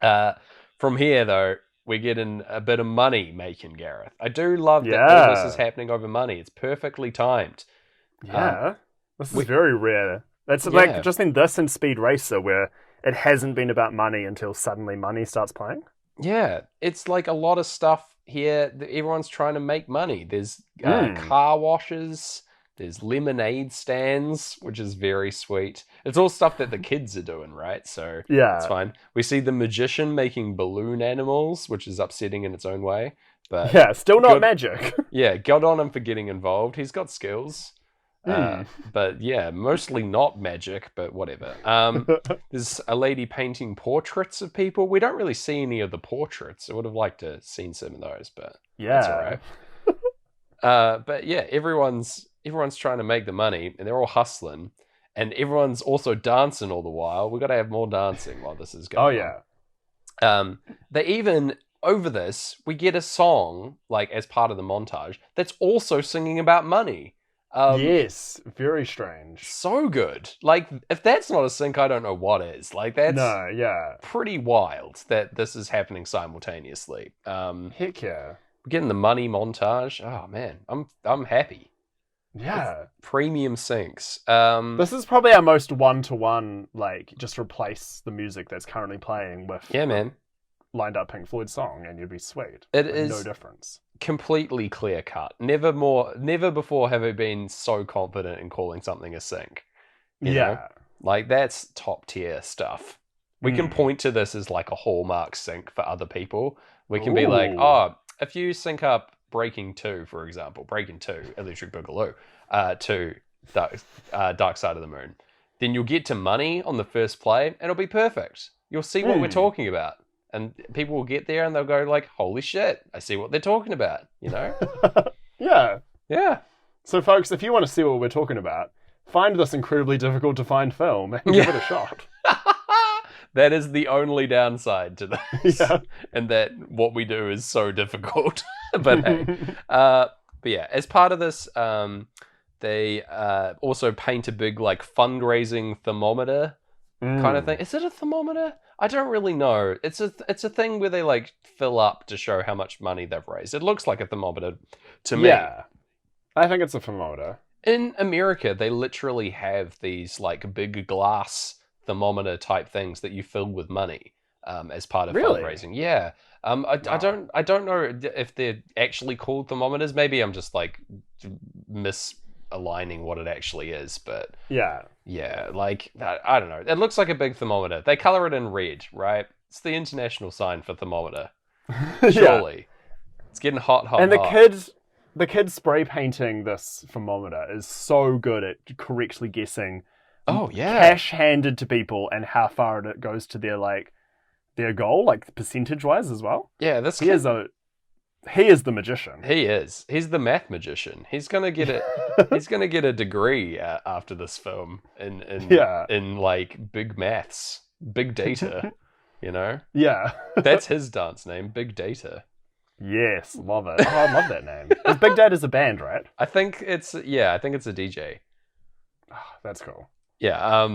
From here though, we get in a bit of money making, Gareth. I do love that all this is happening over money. It's perfectly timed. Yeah. This is very rare. That's like just in this and Speed Racer where it hasn't been about money until suddenly money starts playing. Yeah, it's like a lot of stuff here. Everyone's trying to make money. There's car washes. There's lemonade stands, which is very sweet. It's all stuff that the kids are doing, right? So it's fine. We see the magician making balloon animals, which is upsetting in its own way. But yeah, still not magic. Yeah, good on him for getting involved. He's got skills. But yeah, mostly not magic, but whatever. There's a lady painting portraits of people. We don't really see any of the portraits. I would have liked to have seen some of those, but that's all right. But yeah, everyone's trying to make the money, and they're all hustling, and everyone's also dancing all the while. We've got to have more dancing while this is going on. They even, over this, we get a song, like, as part of the montage, that's also singing about money. Yes, very strange. So good. Like, if that's not a sync, I don't know what is. Like, that's pretty wild that this is happening simultaneously. Heck yeah. Getting the money montage. Oh man, I'm happy. Yeah. It's premium syncs. This is probably our most one-to-one, like, just replace the music that's currently playing with lined up Pink Floyd song and you'd be sweet. It is no difference. Completely clear cut. Never before have I been so confident in calling something a sync. You know? Like, that's top tier stuff. We can point to this as like a hallmark sync for other people. We can be like, oh, if you sync up Breakin 2, for example, Breakin 2, Electric Boogaloo, to Dark Side of the Moon, then you'll get to Money on the first play and it'll be perfect. You'll see what we're talking about. And people will get there and they'll go like, holy shit, I see what they're talking about, you know? Yeah. So folks, if you want to see what we're talking about, find this incredibly difficult to find film and give it a shot. That is the only downside to this. And that what we do is so difficult. But hey. But yeah, as part of this, they also paint a big like fundraising thermometer kind of thing. Is it a thermometer? I don't really know. It's a thing where they like fill up to show how much money they've raised. It looks like a thermometer to me. Yeah, I think it's a thermometer. In America, they literally have these like big glass thermometer type things that you fill with money as part of fundraising. Yeah. I don't know if they're actually called thermometers. Maybe I'm just like misaligning what it actually is, but yeah, like I don't know. It looks like a big thermometer. They color it in red, right? It's the international sign for thermometer. Surely. It's getting hot. And the kid spray painting this thermometer is so good at correctly guessing cash handed to people and how far it goes to their goal, like percentage wise as well. Yeah, he is the magician. He is. He's the math magician. He's gonna get it. He's gonna get a degree after this film in like big maths, big data. You know. Yeah. That's his dance name, Big Data. Yes, love it. Oh, I love that name. Big Data's a band, right? I think it's a DJ. Oh, that's cool. Yeah.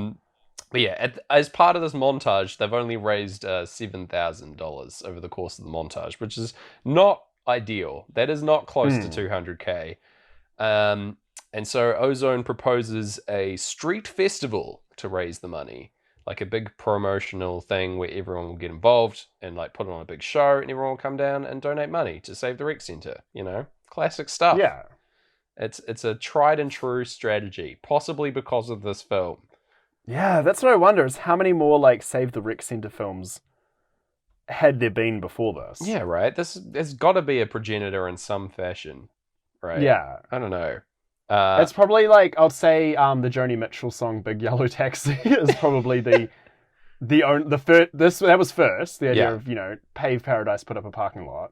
But yeah, as part of this montage, they've only raised $7,000 over the course of the montage, which is not ideal. That is not close to 200K. And so Ozone proposes a street festival to raise the money, like a big promotional thing where everyone will get involved and like put on a big show, and everyone will come down and donate money to save the rec center. You know, classic stuff. Yeah, it's a tried and true strategy, possibly because of this film. Yeah, that's what I wonder, is how many more, like, Save the Rec Center films had there been before this? Yeah, right? There's got to be a progenitor in some fashion, right? Yeah. I don't know. It's probably, like, I'd say the Joni Mitchell song Big Yellow Taxi is probably that was first, the idea of, you know, pave paradise, put up a parking lot.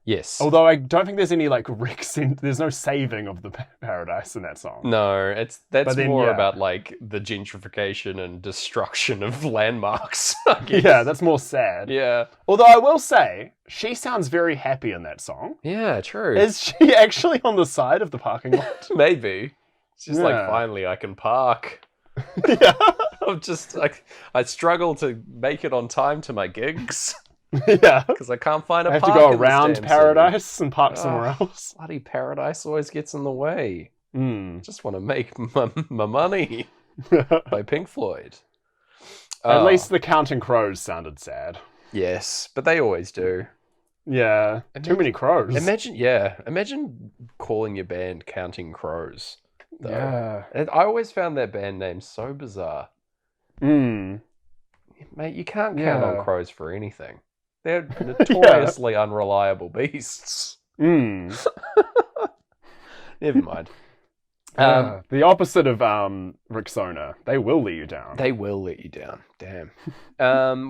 Yes. Although I don't think there's any, like, there's no saving of the paradise in that song. No, that's more about, like, the gentrification and destruction of landmarks. Yeah, that's more sad. Yeah. Although I will say, she sounds very happy in that song. Yeah, true. Is she actually on the side of the parking lot? Maybe. She's like, finally, I can park. Yeah. I'm just, like, I struggle to make it on time to my gigs. Yeah, because I can't find a I have park to go around paradise and park somewhere else. Bloody paradise always gets in the way. Just want to make my money by Pink Floyd. At least the Counting Crows sounded sad. Yes, but they always do. Yeah, too many crows. Imagine calling your band Counting Crows. Though. Yeah, I always found that band name so bizarre. Mate, you can't count on crows for anything. They're notoriously unreliable beasts. Never mind. The opposite of Rexona. They will let you down. They will let you down. Damn.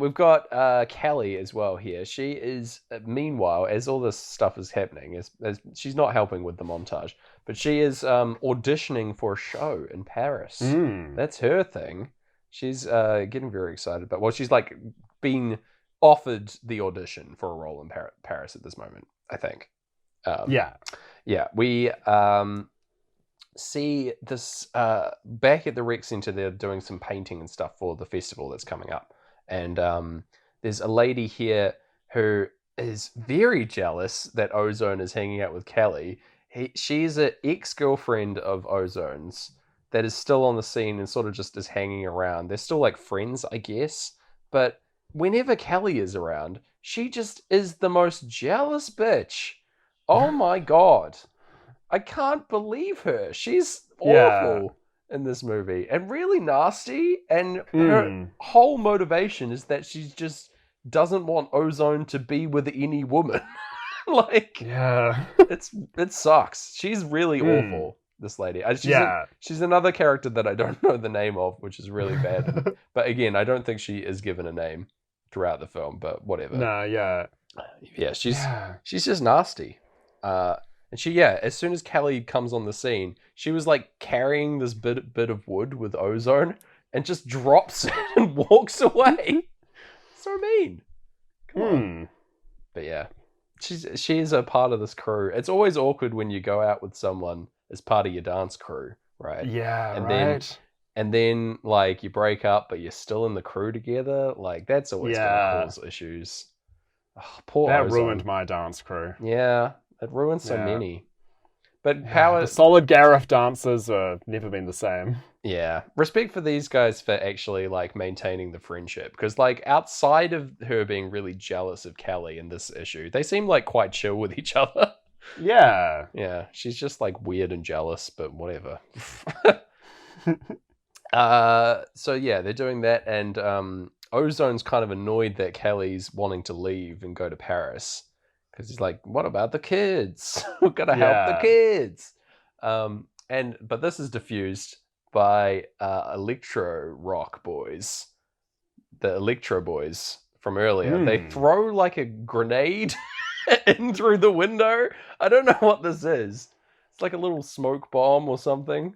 We've got Callie as well here. She is, meanwhile, as all this stuff is happening, as she's not helping with the montage, but she is auditioning for a show in Paris. That's her thing. She's getting very excited about. Well, she's like being offered the audition for a role in Paris at this moment, I think. Yeah. We see this back at the rec center. They're doing some painting and stuff for the festival that's coming up, and there's a lady here who is very jealous that Ozone is hanging out with Kelly. She's an ex-girlfriend of Ozone's that is still on the scene and sort of just is hanging around. They're still like friends, I guess, but whenever Kelly is around, she just is the most jealous bitch. Oh my god. I can't believe her. She's awful in this movie and really nasty. And her whole motivation is that she just doesn't want Ozone to be with any woman. It sucks. She's really awful. This lady. She's another character that I don't know the name of, which is really bad. But again, I don't think she is given a name throughout the film. But whatever. No, yeah. She's just nasty. And as soon as Kelly comes on the scene, she was like carrying this bit of wood with Ozone and just drops it and walks away. So mean. Come on. But yeah, she is a part of this crew. It's always awkward when you go out with someone as part of your dance crew, right? Yeah, and then like you break up, but you're still in the crew together. Like that's always gonna cause issues. Oh, poor that Ozone. ruined my dance crew. Yeah. It ruins so many. But the solid Gareth dancers have never been the same. Yeah. Respect for these guys for actually like maintaining the friendship. Because like outside of her being really jealous of Kelly in this issue, they seem like quite chill with each other. Yeah. Yeah. She's just like weird and jealous, but whatever. So yeah, they're doing that, and Ozone's kind of annoyed that Kelly's wanting to leave and go to Paris. Because he's like, what about the kids? We've got to help the kids. But this is diffused by electro rock boys. The electro boys from earlier. They throw like a grenade in through the window. I don't know what this is. It's like a little smoke bomb or something.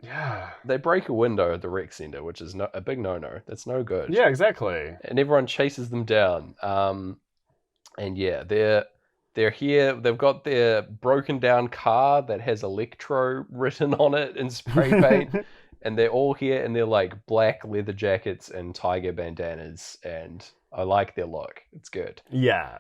Yeah. They break a window at the rec center, which is a big no-no. That's no good. Yeah, exactly. And everyone chases them down. And yeah, they're here. They've got their broken down car that has Electro written on it in spray paint. And they're all here in their like black leather jackets and tiger bandanas. And I like their look. It's good. Yeah.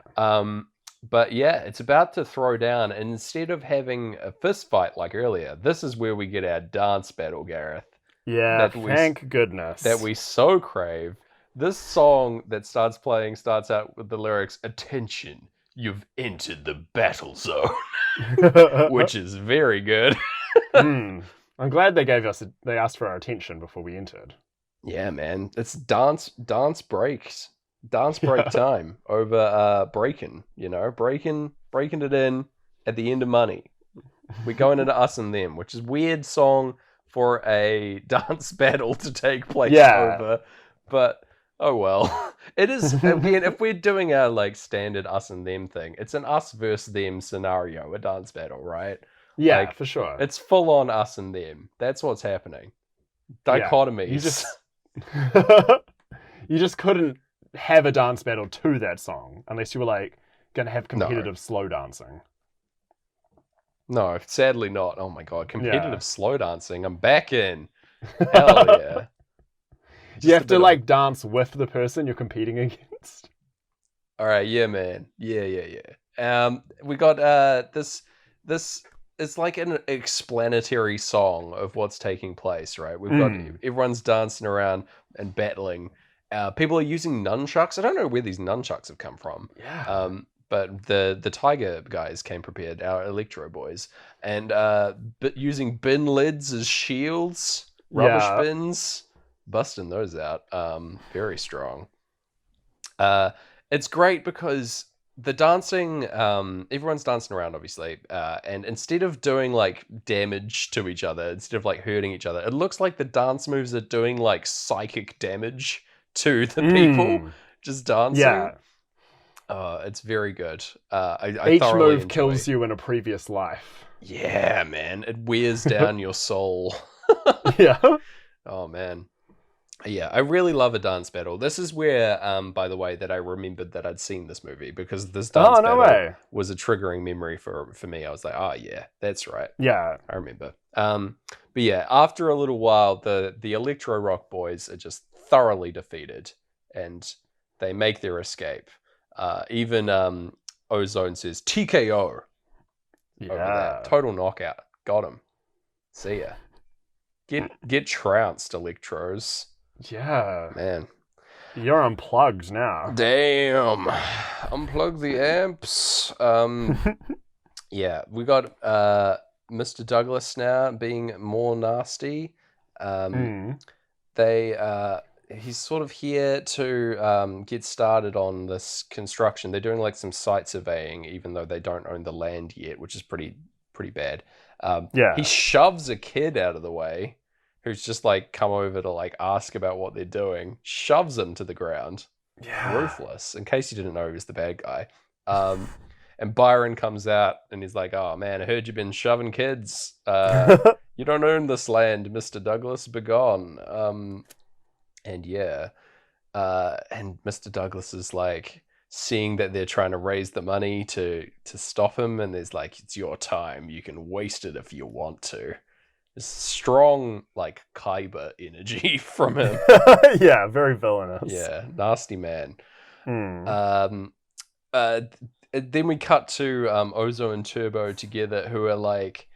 But yeah, it's about to throw down. And instead of having a fist fight like earlier, this is where we get our dance battle, Gareth. Yeah, thank goodness. That we so crave. This song that starts playing starts out with the lyrics, "Attention, you've entered the battle zone," which is very good. I'm glad they asked for our attention before we entered. Yeah, man. It's dance breaks. Dance break time over Breakin, breaking it in at the end of Money. We're going into Us and Them, which is a weird song for a dance battle to take place over. But oh well. It is, again, if we're doing a like standard Us and Them thing, it's an us versus them scenario, a dance battle, right? Yeah, like, for sure. It's full on us and them. That's what's happening. Dichotomies. You just couldn't have a dance battle to that song unless you were like going to have competitive slow dancing. No, sadly not. Oh my god, competitive slow dancing. I'm back in. Hell yeah. You have to like dance with the person you're competing against. All right, yeah, man. Yeah. We got this. It's like an explanatory song of what's taking place, right? We've got everyone's dancing around and battling. People are using nunchucks. I don't know where these nunchucks have come from. Yeah. But the Tiger guys came prepared, our Electro boys, and but using bin lids as shields, rubbish bins, busting those out. Very strong. It's great because the dancing, everyone's dancing around, obviously, and instead of doing like damage to each other, instead of like hurting each other, it looks like the dance moves are doing like psychic damage to the people just dancing. Yeah. It's very good. I Each move kills you in a previous life. Yeah, man. It wears down your soul. Yeah. Oh, man. Yeah, I really love a dance battle. This is where, by the way, that I remembered that I'd seen this movie because this dance Oh, no battle way. was a triggering memory for me. I was like, oh yeah, that's right. Yeah. I remember. But yeah, after a little while, the electro rock boys are just thoroughly defeated, and they make their escape. Even Ozone says TKO over that. Total knockout. Got him. See ya. Get trounced, Electros. Yeah. Man. You're unplugged now. Damn. Unplug the amps. Yeah, we got Mr. Douglas now being more nasty. He's sort of here to get started on this construction. They're doing like some site surveying, even though they don't own the land yet, which is pretty bad. He shoves a kid out of the way who's just like come over to like ask about what they're doing, shoves him to the ground. Yeah. Ruthless. In case you didn't know, he was the bad guy. And Byron comes out and he's like, oh man, I heard you've been shoving kids. You don't own this land, Mr. Douglas, begone. And yeah. And Mr. Douglas is like seeing that they're trying to raise the money to stop him, and there's like, it's your time. You can waste it if you want to. There's strong, like, Kaiba energy from him. Yeah, very villainous. Yeah, nasty man. Then we cut to Ozo and Turbo together, who are like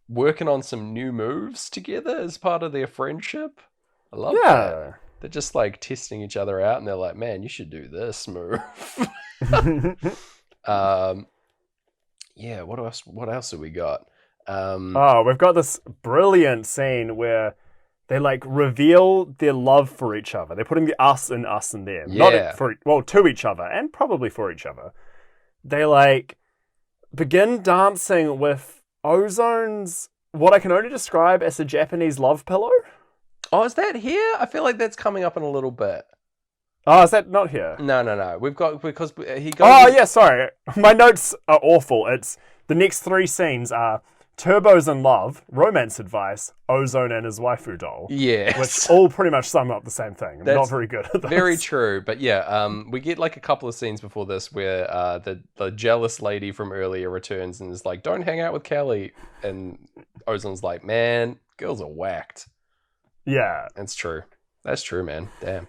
working on some new moves together as part of their friendship. I love that. They're just like testing each other out, and they're like, man, you should do this move. Yeah, what else have we got? We've got this brilliant scene where they like reveal their love for each other. They're putting the us and them. Yeah. Not to each other, and probably for each other. They like begin dancing with Ozone's, what I can only describe as a Japanese love pillow. Oh, is that here? I feel like that's coming up in a little bit. Oh, is that not here? No. We've got, because he goes... Oh, yeah, sorry. My notes are awful. It's the next three scenes are Turbo's in love, romance advice, Ozone and his waifu doll. Yes. Which all pretty much sum up the same thing. I'm not very good at this. Very true. But yeah, we get like a couple of scenes before this where the jealous lady from earlier returns and is like, don't hang out with Kelly. And Ozone's like, man, girls are whacked. Yeah. That's true. That's true, man. Damn.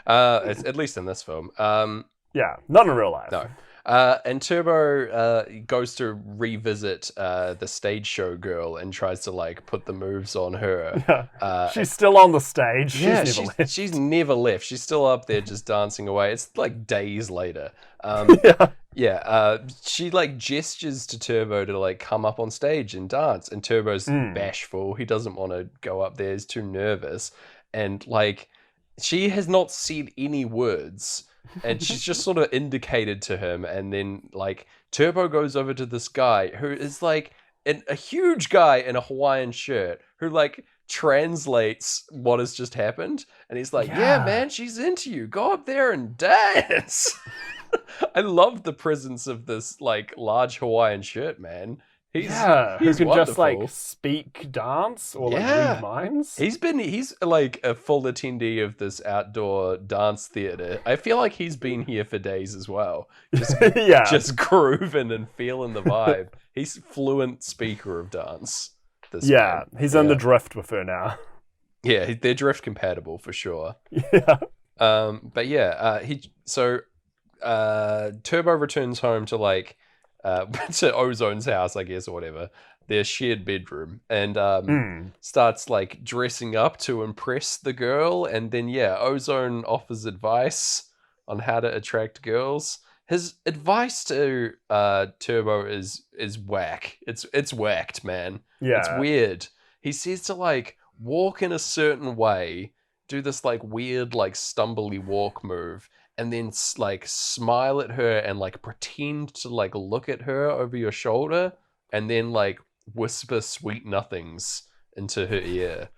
At least in this film. Yeah, not in real life. No. And Turbo goes to revisit the stage show girl and tries to like put the moves on her. Yeah. She's still on the stage. She's never left. She's still up there just dancing away. It's like days later. She like gestures to Turbo to like come up on stage and dance, and Turbo's bashful. He doesn't want to go up there. He's too nervous, and like she has not said any words. And she's just sort of indicated to him, and then like Turbo goes over to this guy who is like a huge guy in a Hawaiian shirt who like translates what has just happened, and he's like, yeah man, she's into you, go up there and dance. I love the presence of this like large Hawaiian shirt man. He's who can wonderful. Just like speak dance or like read minds. He's like a full attendee of this outdoor dance theater. I feel like he's been here for days as well. Just grooving and feeling the vibe. He's fluent speaker of dance. He's in the drift with her now. Yeah, they're drift compatible for sure. Yeah. Turbo returns home to like to Ozone's house, I guess, or whatever, their shared bedroom, and starts like dressing up to impress the girl, and then Ozone offers advice on how to attract girls. His advice to Turbo is whack. It's whacked, man. Yeah. It's weird. He says to like walk in a certain way, do this like weird like stumbly walk move, and then like smile at her and like pretend to like look at her over your shoulder, and then like whisper sweet nothings into her ear.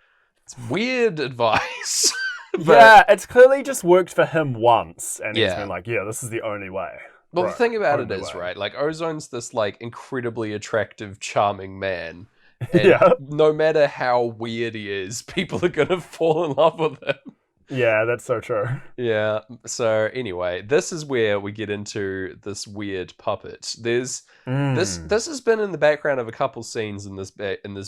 It's weird advice. It's clearly just worked for him once, and he's been like, this is the only way. Well, the thing about it is, right, like Ozone's this like incredibly attractive, charming man. And no matter how weird he is, people are gonna fall in love with him. Yeah, that's so true. Yeah. So anyway, this is where we get into this weird puppet. There's this has been in the background of a couple scenes in this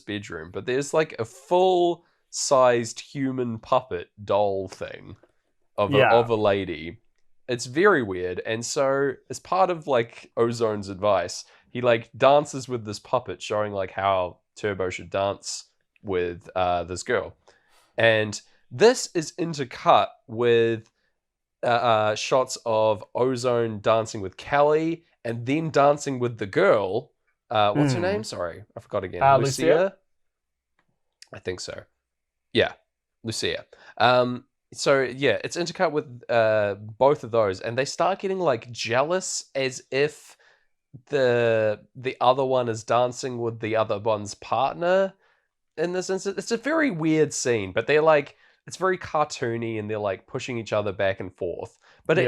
bedroom, but there's like a full sized human puppet doll thing of a lady. It's very weird, and so as part of like Ozone's advice, he like dances with this puppet, showing like how Turbo should dance with this girl, and this is intercut with shots of Ozone dancing with Kelly and then dancing with the girl. What's her name? Sorry, I forgot again. Lucia? I think so. Yeah, Lucia. So yeah, it's intercut with both of those, and they start getting like jealous as if the other one is dancing with the other one's partner. In this instance, it's a very weird scene, but they're like, it's very cartoony, and they're like pushing each other back and forth. But it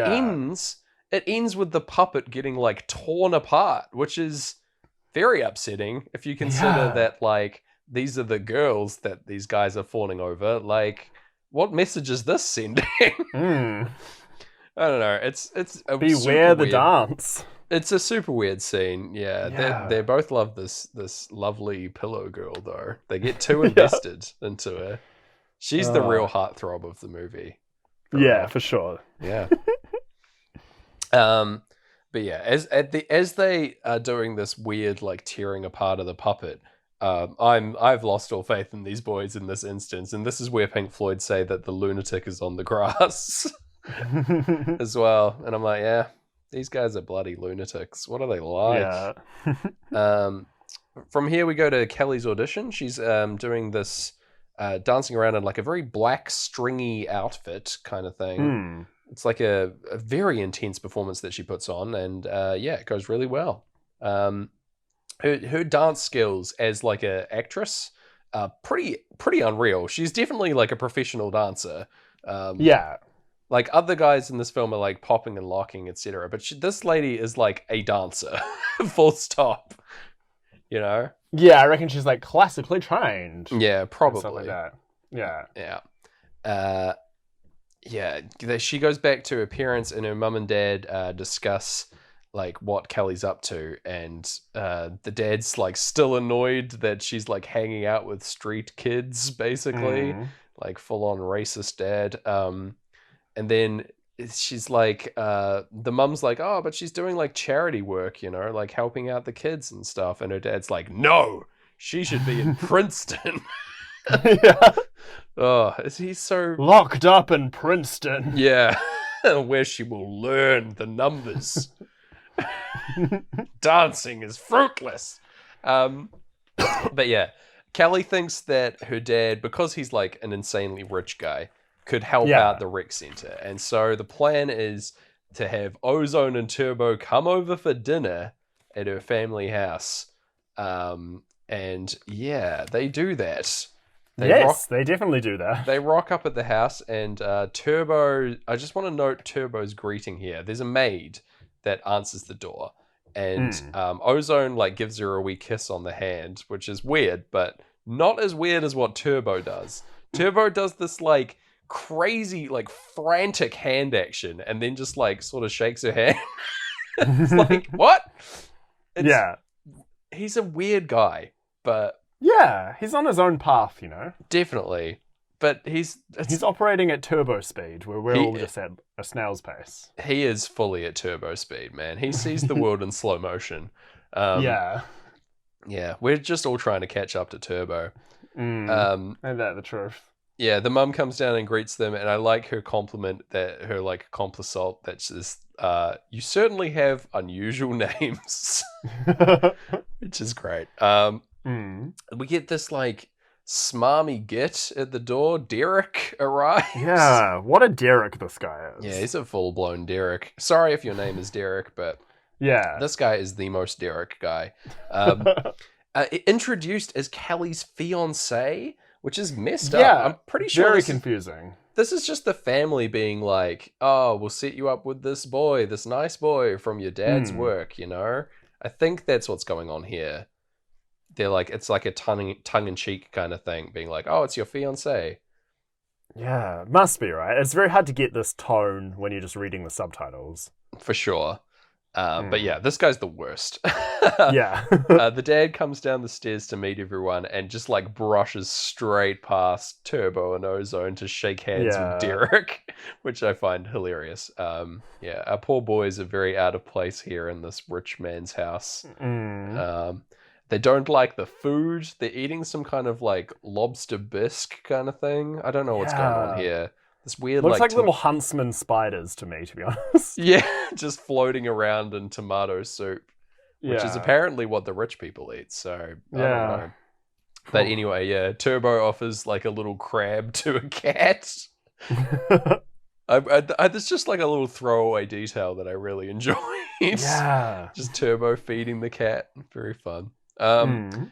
ends with the puppet getting like torn apart, which is very upsetting if you consider that like these are the girls that these guys are fawning over. Like, what message is this sending? I don't know. It's a beware the dance. It's a super weird scene. Yeah. They both love this lovely pillow girl though. They get too invested into her. She's the real heartthrob of the movie. For sure. Yeah. But yeah, as they are doing this weird like tearing apart of the puppet, I've lost all faith in these boys in this instance, and this is where Pink Floyd say that the lunatic is on the grass as well. And I'm like, yeah, these guys are bloody lunatics. What are they like? Yeah. From here we go to Kelly's audition. She's doing this dancing around in like a very black stringy outfit kind of thing. It's like a very intense performance that she puts on, and it goes really well. Her dance skills as like a actress, pretty unreal. She's definitely like a professional dancer. Like other guys in this film are like popping and locking, etc. But this lady is like a dancer, full stop. You know? Yeah, I reckon she's like classically trained. Yeah, probably. Stuff like that. Yeah. She goes back to her parents, and her mum and dad discuss like what Kelly's up to, and the dad's like still annoyed that she's like hanging out with street kids, basically, like full on racist dad. And then she's like, the mum's like, oh, but she's doing like charity work, you know, like helping out the kids and stuff. And her dad's like, no, she should be in Princeton. Oh, is he so locked up in Princeton? Yeah, where she will learn the numbers. Dancing is fruitless. But yeah, Kelly thinks that her dad, because he's like an insanely rich guy, could help out the rec center. And so the plan is to have Ozone and Turbo come over for dinner at her family house. And yeah, they do that. They definitely do that. They rock up at the house, and Turbo, I just want to note Turbo's greeting here. There's a maid that answers the door, and Ozone like gives her a wee kiss on the hand, which is weird, but not as weird as what Turbo does. Turbo does this like crazy, like frantic hand action, and then just like sort of shakes her hand. It's like, what? He's a weird guy, but yeah, he's on his own path, you know. Definitely, but he's operating at turbo speed, where we're all just at a snail's pace. He is fully at turbo speed, man. He sees the world in slow motion. Yeah, we're just all trying to catch up to Turbo. Ain't that the truth? Yeah, the mum comes down and greets them, and I like her compliment, that her like accomplice assault, that says, you certainly have unusual names, which is great. We get this like smarmy git at the door. Derek arrives. Yeah, what a Derek this guy is. Yeah, he's a full-blown Derek. Sorry if your name is Derek, but yeah, this guy is the most Derek guy. Introduced as Kelly's fiancé, which is messed up. I'm pretty sure very confusing. This is just the family being like, oh, we'll set you up with this boy, this nice boy from your dad's work, you know? I think that's what's going on here. They're like, it's like a tongue-in-cheek kind of thing, being like, oh, it's your fiancé. Yeah, must be, right? It's very hard to get this tone when you're just reading the subtitles. For sure. But yeah, this guy's the worst. Yeah. The dad comes down the stairs to meet everyone and just like brushes straight past Turbo and Ozone to shake hands with Derek, which I find hilarious. Yeah, our poor boys are very out of place here in this rich man's house. They don't like the food. They're eating some kind of like lobster bisque kind of thing. I don't know what's going on here. This weird, looks like little huntsman spiders to me, to be honest. Yeah, just floating around in tomato soup, which is apparently what the rich people eat. So I don't know. But anyway, yeah, Turbo offers like a little crab to a cat. There's just like a little throwaway detail that I really enjoyed. Yeah, just Turbo feeding the cat, very fun.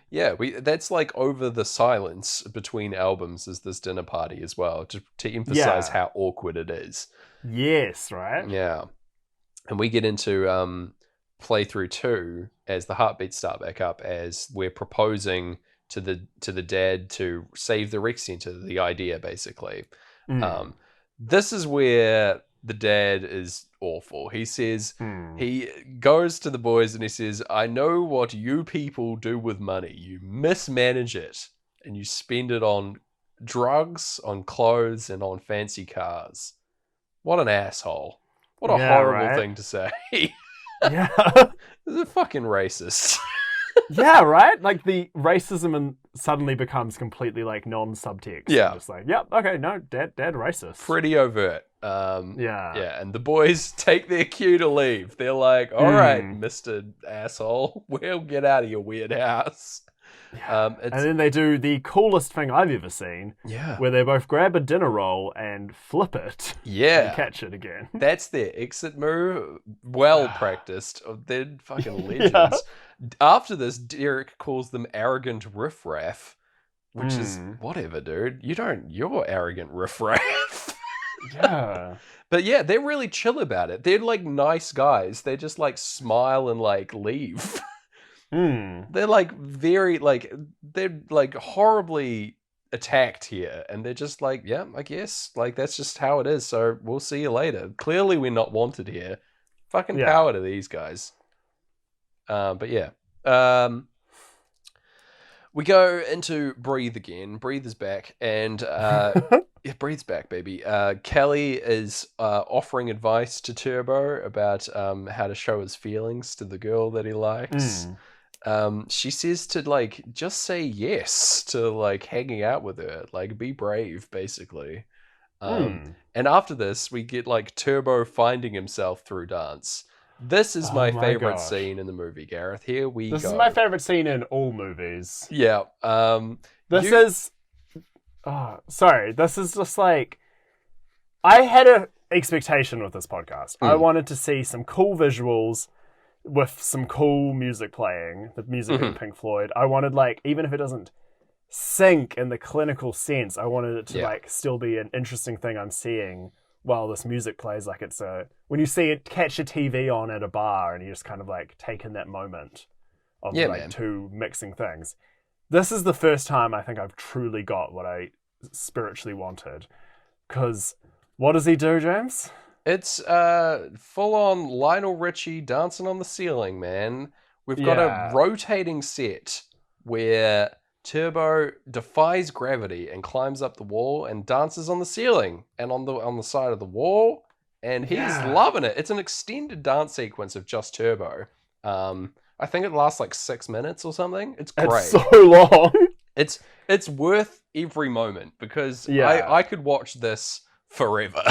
Yeah, that's like over the silence between albums is this dinner party as well, to emphasize how awkward it is. Yes, right? Yeah. And we get into playthrough 2 as the heartbeats start back up, as we're proposing to the dad to save the rec center, the idea basically. This is where the dad is awful. He says, he goes to the boys and he says, I know what you people do with money. You mismanage it and you spend it on drugs, on clothes, and on fancy cars. What an asshole. What a horrible thing to say. Yeah. This is a fucking racist. Yeah, right? Like the racism suddenly becomes completely like non-subtext. Yeah. Just like, yep, okay, no, dad racist. Pretty overt. Yeah, and the boys take their cue to leave. They're like, all right, Mr. Asshole, we'll get out of your weird house. And then they do the coolest thing I've ever seen. Yeah. Where they both grab a dinner roll and flip it. Yeah. And catch it again. That's their exit move. Well practiced. They're fucking legends. Yeah. After this, Derek calls them arrogant riffraff, which is whatever, dude. You're arrogant riffraff. Yeah. But yeah, they're really chill about it. They're like nice guys. They just like smile and like leave. They're like they're like horribly attacked here, and they're just like, yeah, I guess like that's just how it is. So we'll see you later. Clearly, we're not wanted here. Fucking power to these guys. But yeah, we go into Breathe again. Breathe is back, and yeah, Breathe's back, baby. Kelly is offering advice to Turbo about how to show his feelings to the girl that he likes. She says to like just say yes to like hanging out with her, like be brave, basically. And after this, we get like Turbo finding himself through dance. This is my favorite scene in the movie, Gareth. Here we go. This is my favorite scene in all movies. Yeah. This is just like, I had an expectation with this podcast. I wanted to see some cool visuals with some cool music playing, the music being Pink Floyd. I wanted, like, even if it doesn't sync in the clinical sense, I wanted it to like still be an interesting thing I'm seeing while this music plays. Like it's when you see it, catch a TV on at a bar and you just kind of like take in that moment of two mixing things. This is the first time I think I've truly got what I spiritually wanted. Because what does he do, James? It's full-on Lionel Richie dancing on the ceiling, man. We've got a rotating set where Turbo defies gravity and climbs up the wall and dances on the ceiling and on the side of the wall, and he's loving it. It's an extended dance sequence of just Turbo. I think it lasts like 6 minutes or something. It's great. It's so long. It's worth every moment because I could watch this forever.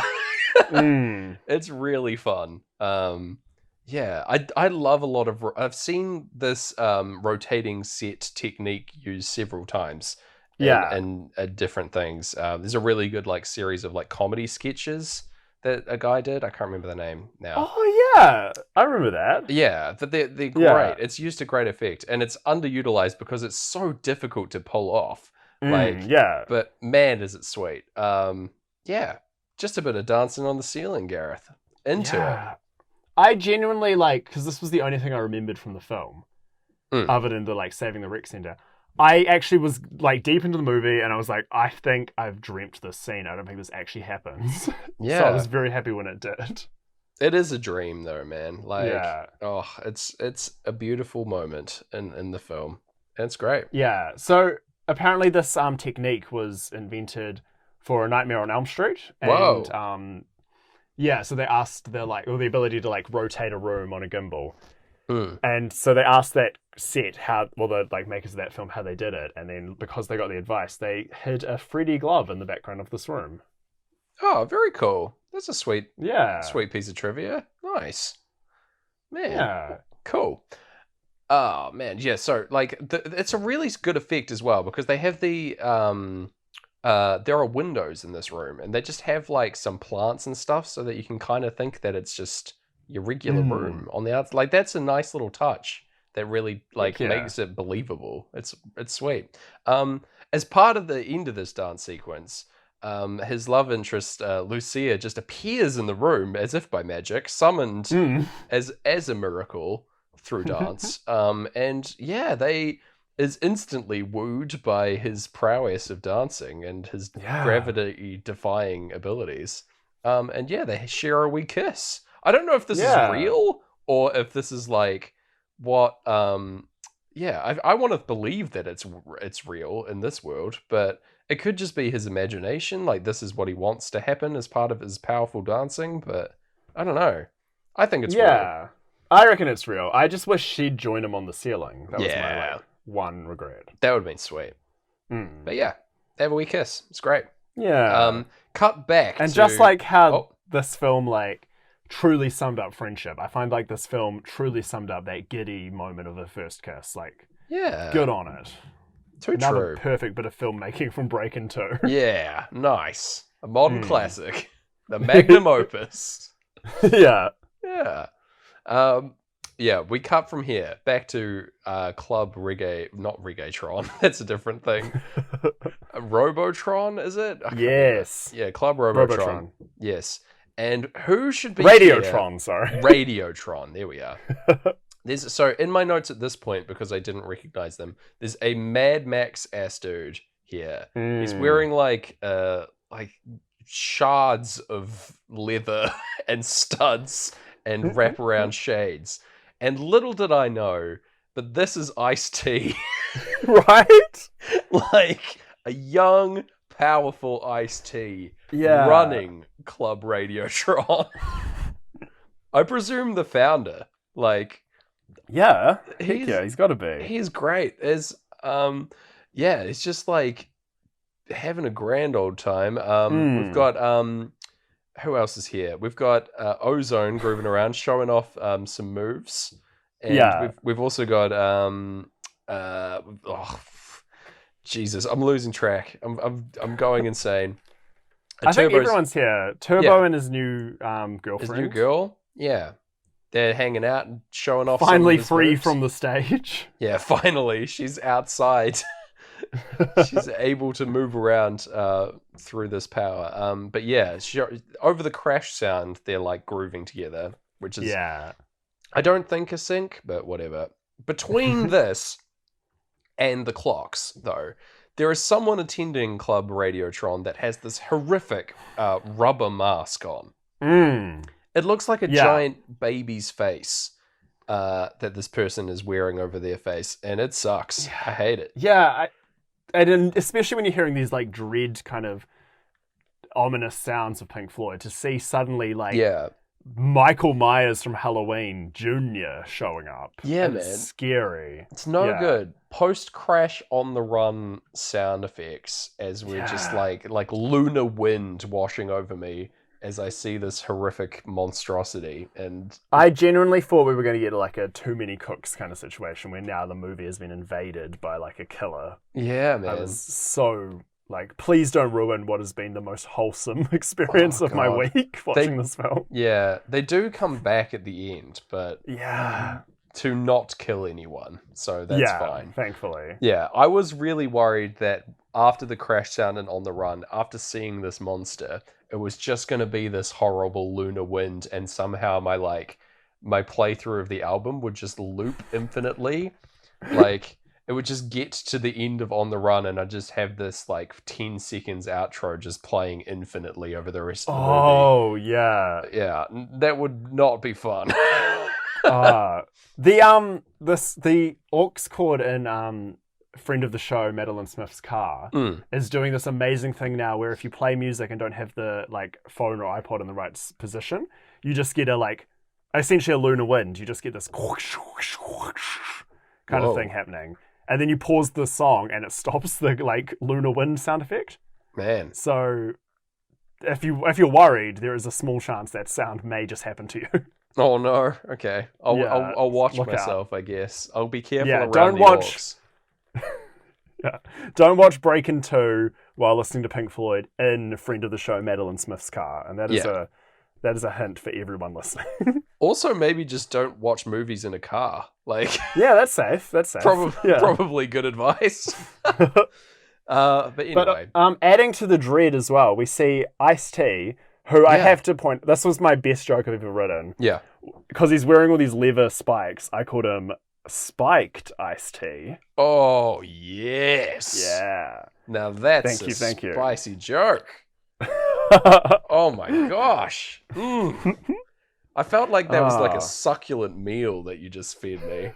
It's really fun. I love a lot of... I've seen this rotating set technique used several times in different things. There's a really good like series of like comedy sketches that a guy did. I can't remember the name now. Oh, yeah. I remember that. Yeah, but they're great. It's used to great effect, and it's underutilized because it's so difficult to pull off. But man, is it sweet. Just a bit of dancing on the ceiling, Gareth. Into it. I genuinely because this was the only thing I remembered from the film, other than the like saving the rec center. I actually was like deep into the movie and I was like, I think I've dreamt this scene. I don't think this actually happens. Yeah. So I was very happy when it did. It is a dream though, man. Like, Yeah. oh, it's a beautiful moment in the film. And it's great. Yeah. So apparently this technique was invented for A Nightmare on Elm Street. And, Whoa. Yeah, so they asked the ability to like rotate a room on a gimbal. Mm. And so they asked that set the like makers of that film how they did it, and then because they got the advice, they hid a Freddy glove in the background of this room. Oh, very cool. That's a sweet piece of trivia. Nice. Man. Yeah. Cool. Oh man, yeah. So like, it's a really good effect as well because they have the there are windows in this room, and they just have like some plants and stuff, so that you can kind of think that it's just your regular room on the outside. Like that's a nice little touch that really like makes it believable. It's sweet. As part of the end of this dance sequence, his love interest Lucia just appears in the room as if by magic, summoned as a miracle through dance. And yeah, they is instantly wooed by his prowess of dancing and his gravity defying abilities. And yeah, they share a wee kiss. I don't know if this is real or if this is like what I want to believe that it's real in this world, but it could just be his imagination, like this is what he wants to happen as part of his powerful dancing, but I don't know. I think it's real. I reckon it's real. I just wish she'd join him on the ceiling. That was my one regret. That would have been sweet. But yeah, they have a wee kiss. It's great. Yeah. Cut back and just like how this film like truly summed up friendship. I find like this film truly summed up that giddy moment of the first kiss. Like, good on it. Another perfect bit of filmmaking from Breakin 2. Yeah, nice. A modern classic. The Magnum Opus. Yeah. Yeah, we cut from here back to Club Reggae, not Reggaetron. That's a different thing. Robotron, is it? Yes. Yeah, Club Robotron. Yes. And who should be Radiotron, sorry. Radiotron, there we are. So in my notes at this point, because I didn't recognize them, there's a Mad Max ass dude here. He's wearing like shards of leather and studs and wraparound shades. And little did I know, but this is Ice-T. Right? Like a young, powerful Ice-T running Club Radiotron. I presume the founder. Like, he's got to be. He's great. It's just like having a grand old time. We've got who else is here? We've got Ozone grooving around, showing off some moves. And we've also got Jesus, I'm losing track. I'm going insane. I think everyone's here. Turbo and his new girlfriend. His new girl? Yeah. They're hanging out and showing off. Finally free from the stage. Yeah, finally. She's outside. She's able to move around through this power. But yeah, over the crash sound, they're like grooving together, which is... I don't think a sync, but whatever. Between this and the clocks, though, there is someone attending Club Radiotron that has this horrific rubber mask on. It looks like a giant baby's face that this person is wearing over their face, and it sucks. I hate it. Yeah, and especially when you're hearing these like dread kind of ominous sounds of Pink Floyd, to see suddenly like Michael Myers from Halloween Jr. showing up. Yeah, man. It's scary. It's no good. Post-crash on the run sound effects as we're just like lunar wind washing over me as I see this horrific monstrosity. And I genuinely thought we were going to get like a Too Many Cooks kind of situation where now the movie has been invaded by like a killer. Yeah, man. I was so... like, please don't ruin what has been the most wholesome experience of my week watching this film. Yeah, they do come back at the end, but to not kill anyone, so that's fine. Thankfully. Yeah, I was really worried that after the crash sound and On the Run, after seeing this monster, it was just going to be this horrible lunar wind, and somehow my playthrough of the album would just loop infinitely. Like... it would just get to the end of On the Run, and I'd just have this like 10 seconds outro just playing infinitely over the rest of the movie. Oh, yeah. Yeah, that would not be fun. The aux cord in friend of the show Madeline Smith's car is doing this amazing thing now where if you play music and don't have the like phone or iPod in the right position, you just get essentially a lunar wind. You just get this kind of thing happening, and then you pause the song and it stops the like lunar wind sound effect. Man, so if you're worried, there is a small chance that sound may just happen to you. Oh no! Okay, I'll watch myself. I guess I'll be careful around don't the watch. orcs. Don't watch Breakin 2 while listening to Pink Floyd in friend of the show Madeline Smith's car, and that is a hint for everyone listening. Also, maybe just don't watch movies in a car. Like, that's safe. That's safe. Probably good advice. But anyway, adding to the dread as well, we see Ice-T, who I have to point. This was my best joke I've ever written. Yeah, because he's wearing all these leather spikes. I called him Spiked Ice-T. Oh yes, yeah. Now that's a spicy joke. Oh my gosh. I felt like that was like a succulent meal that you just fed me.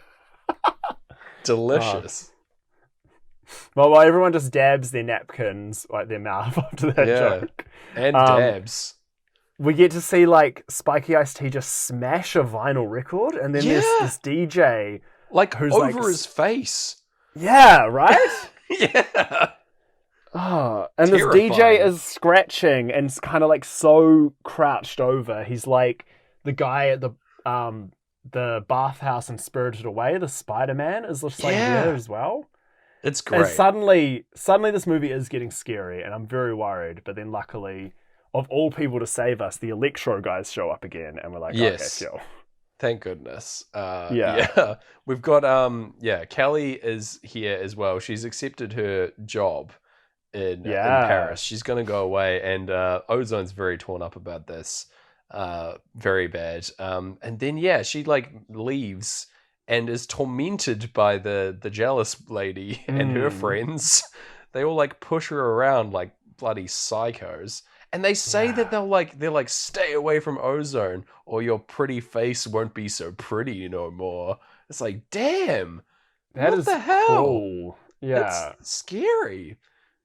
Delicious. Well, while everyone just dabs their napkins, like their mouth after that joke. And dabs. We get to see like Spiky Ice-T just smash a vinyl record, and then there's this DJ like who's over his face. Yeah, right? Yeah. Oh, and terrifying. This DJ is scratching and kind of like so crouched over. He's like the guy at the bathhouse in Spirited Away, the Spider-Man, is just like there as well. It's great. And suddenly this movie is getting scary, and I'm very worried. But then luckily, of all people to save us, the Electro guys show up again, and we're like, okay, chill. Thank goodness. We've got Kelly is here as well. She's accepted her job in Paris. She's going to go away, and Ozone's very torn up about this. Very bad. And then she like leaves and is tormented by the jealous lady and her friends. They all like push her around like bloody psychos. And they say that they're like, stay away from Ozone or your pretty face won't be so pretty no more. It's like, damn. What the hell? Cool. Yeah. It's scary.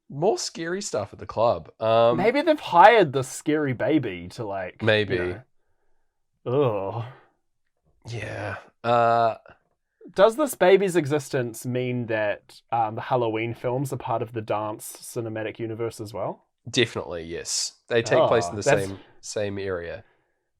More scary stuff at the club. Maybe they've hired the scary baby to like... Maybe. Ugh. Yeah. Does this baby's existence mean that the Halloween films are part of the dance cinematic universe as well? Definitely, yes. They take place in the same area.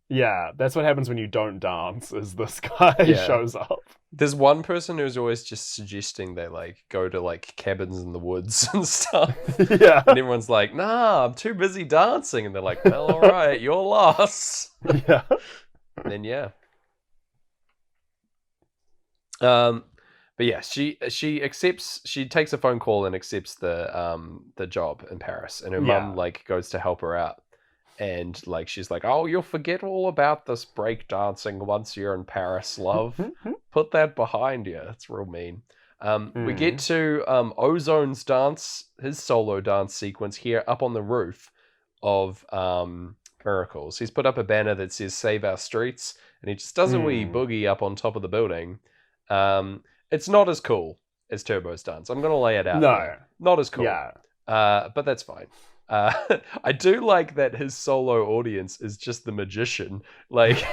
Yeah, that's what happens when you don't dance, is this guy shows up. There's one person who's always just suggesting they like go to like cabins in the woods and stuff. Yeah. And everyone's like, nah, I'm too busy dancing. And they're like, well, all right, you're lost. Yeah. And then but yeah, she takes a phone call and accepts the job in Paris, and her mum like goes to help her out, and like she's like, oh, you'll forget all about this break dancing once you're in Paris, love. Put that behind you. It's real mean. We get to Ozone's dance, his solo dance sequence here up on the roof of Miracles. He's put up a banner that says "Save Our Streets," and he just does a wee boogie up on top of the building. It's not as cool as Turbo's dance. I'm going to lay it out. No. Not as cool. Yeah. But that's fine. I do like that his solo audience is just the magician. Like,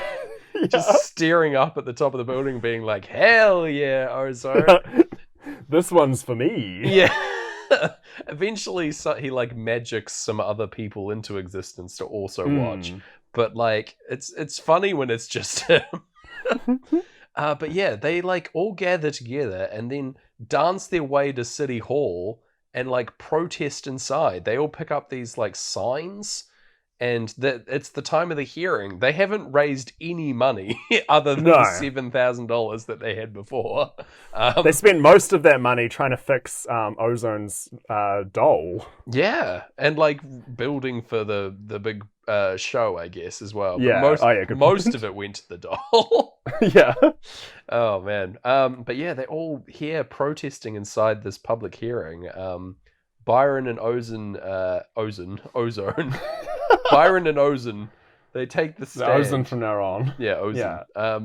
just staring up at the top of the building being like, hell yeah, Ozone. This one's for me. Yeah. Eventually, he like magics some other people into existence to also watch. But like, it's funny when it's just him. But yeah, they like all gather together and then dance their way to City Hall and like protest inside. They all pick up these like signs, and it's the time of the hearing. They haven't raised any money other than the $7,000 that they had before. They spent most of that money trying to fix Ozone's doll. Yeah, and like building for the big show, I guess, as well. Yeah, But most of it went to the doll. Yeah. Oh man. But yeah, they're all here protesting inside this public hearing. Byron and Ozone. Byron and Ozone, they take the stand. The Ozone from now on. Yeah, Ozone. Yeah.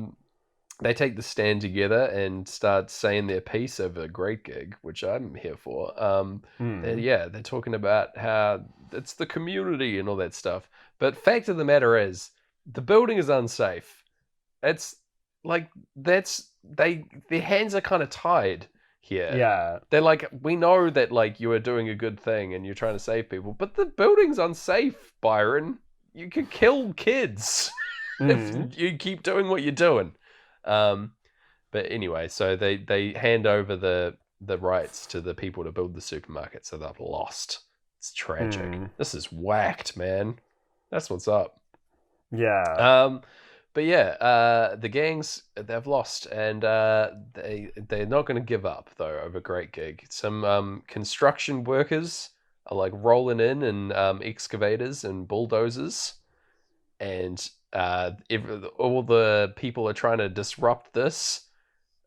They take the stand together and start saying their piece over a great gig, which I'm here for. They're talking about how it's the community and all that stuff. But fact of the matter is, the building is unsafe. It's like their hands are kind of tied here. Yeah. They're like, we know that like you are doing a good thing and you're trying to save people, but the building's unsafe, Byron. You could kill kids if you keep doing what you're doing. But anyway, so they hand over the rights to the people to build the supermarket, so they've lost. It's tragic. This is whacked, man. That's what's up. Yeah. But yeah, the gangs, they've lost, and they're not going to give up though over Great Gig. Some construction workers are like rolling in excavators and bulldozers, and all the people are trying to disrupt this.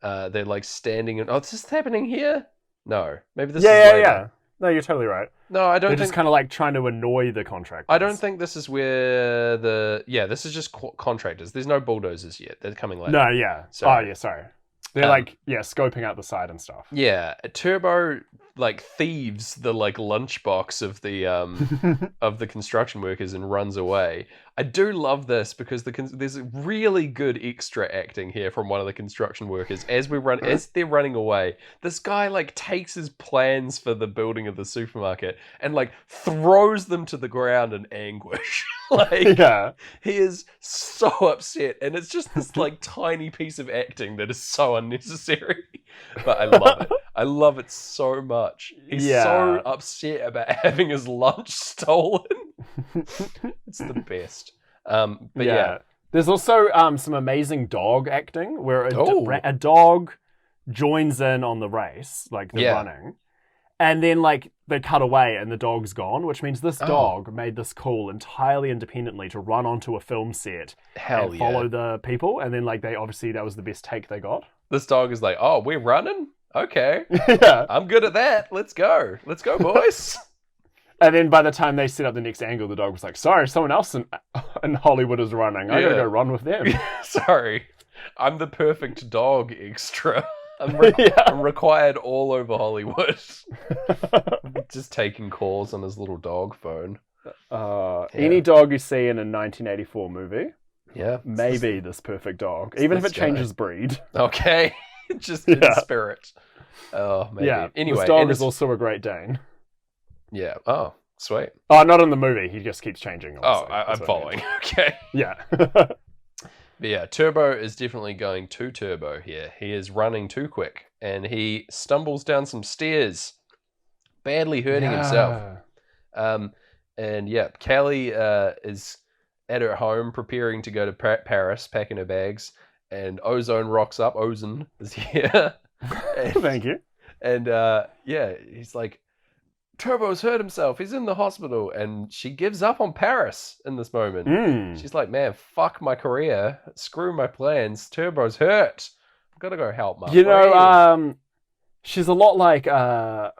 They're like standing and is this happening here? No, maybe this is later. Yeah. No, you're totally right. No, I don't. They're just kind of like trying to annoy the contractors. I don't think this is where this is just contractors. There's no bulldozers yet. They're coming later. No, yeah. Sorry. Oh, yeah, sorry. They're scoping out the side and stuff. Yeah, Turbo like thieves the like lunchbox of the of the construction workers and runs away. I do love this because there's really good extra acting here from one of the construction workers as they're running away. This guy like takes his plans for the building of the supermarket and like throws them to the ground in anguish. He is so upset, and it's just this like tiny piece of acting that is so unnecessary. But I love it. I love it so much. He's so upset about having his lunch stolen. It's the best. But yeah. There's also some amazing dog acting where a dog joins in on the race, like the running, and then like they cut away and the dog's gone, which means this dog made this call entirely independently to run onto a film set and follow the people, and then like that was the best take they got. This dog is like, oh, we're running? Okay. Yeah. I'm good at that. Let's go. Let's go, boys. And then by the time they set up the next angle, the dog was like, sorry, someone else in Hollywood is running. I gotta go run with them. Sorry. I'm the perfect dog extra. I'm required all over Hollywood. Just taking calls on his little dog phone. Any dog you see in a 1984 movie, maybe this perfect dog. Even if it changes breed. Okay. Just in spirit. Oh, maybe. Yeah. Anyway, this dog is also a Great Dane. Yeah. Oh, sweet. Oh, not in the movie. He just keeps changing. Obviously. I'm following. Okay. Yeah. But yeah, Turbo is definitely going too turbo here. He is running too quick, and he stumbles down some stairs, badly hurting himself. And yeah, Callie is at her home preparing to go to Paris, packing her bags, and Ozone rocks up. Ozone is here. Thank you. And he's like, Turbo's hurt himself. He's in the hospital. And she gives up on Paris in this moment. She's like, man, fuck my career. Screw my plans. Turbo's hurt. I've got to go help my friend. She's a lot like former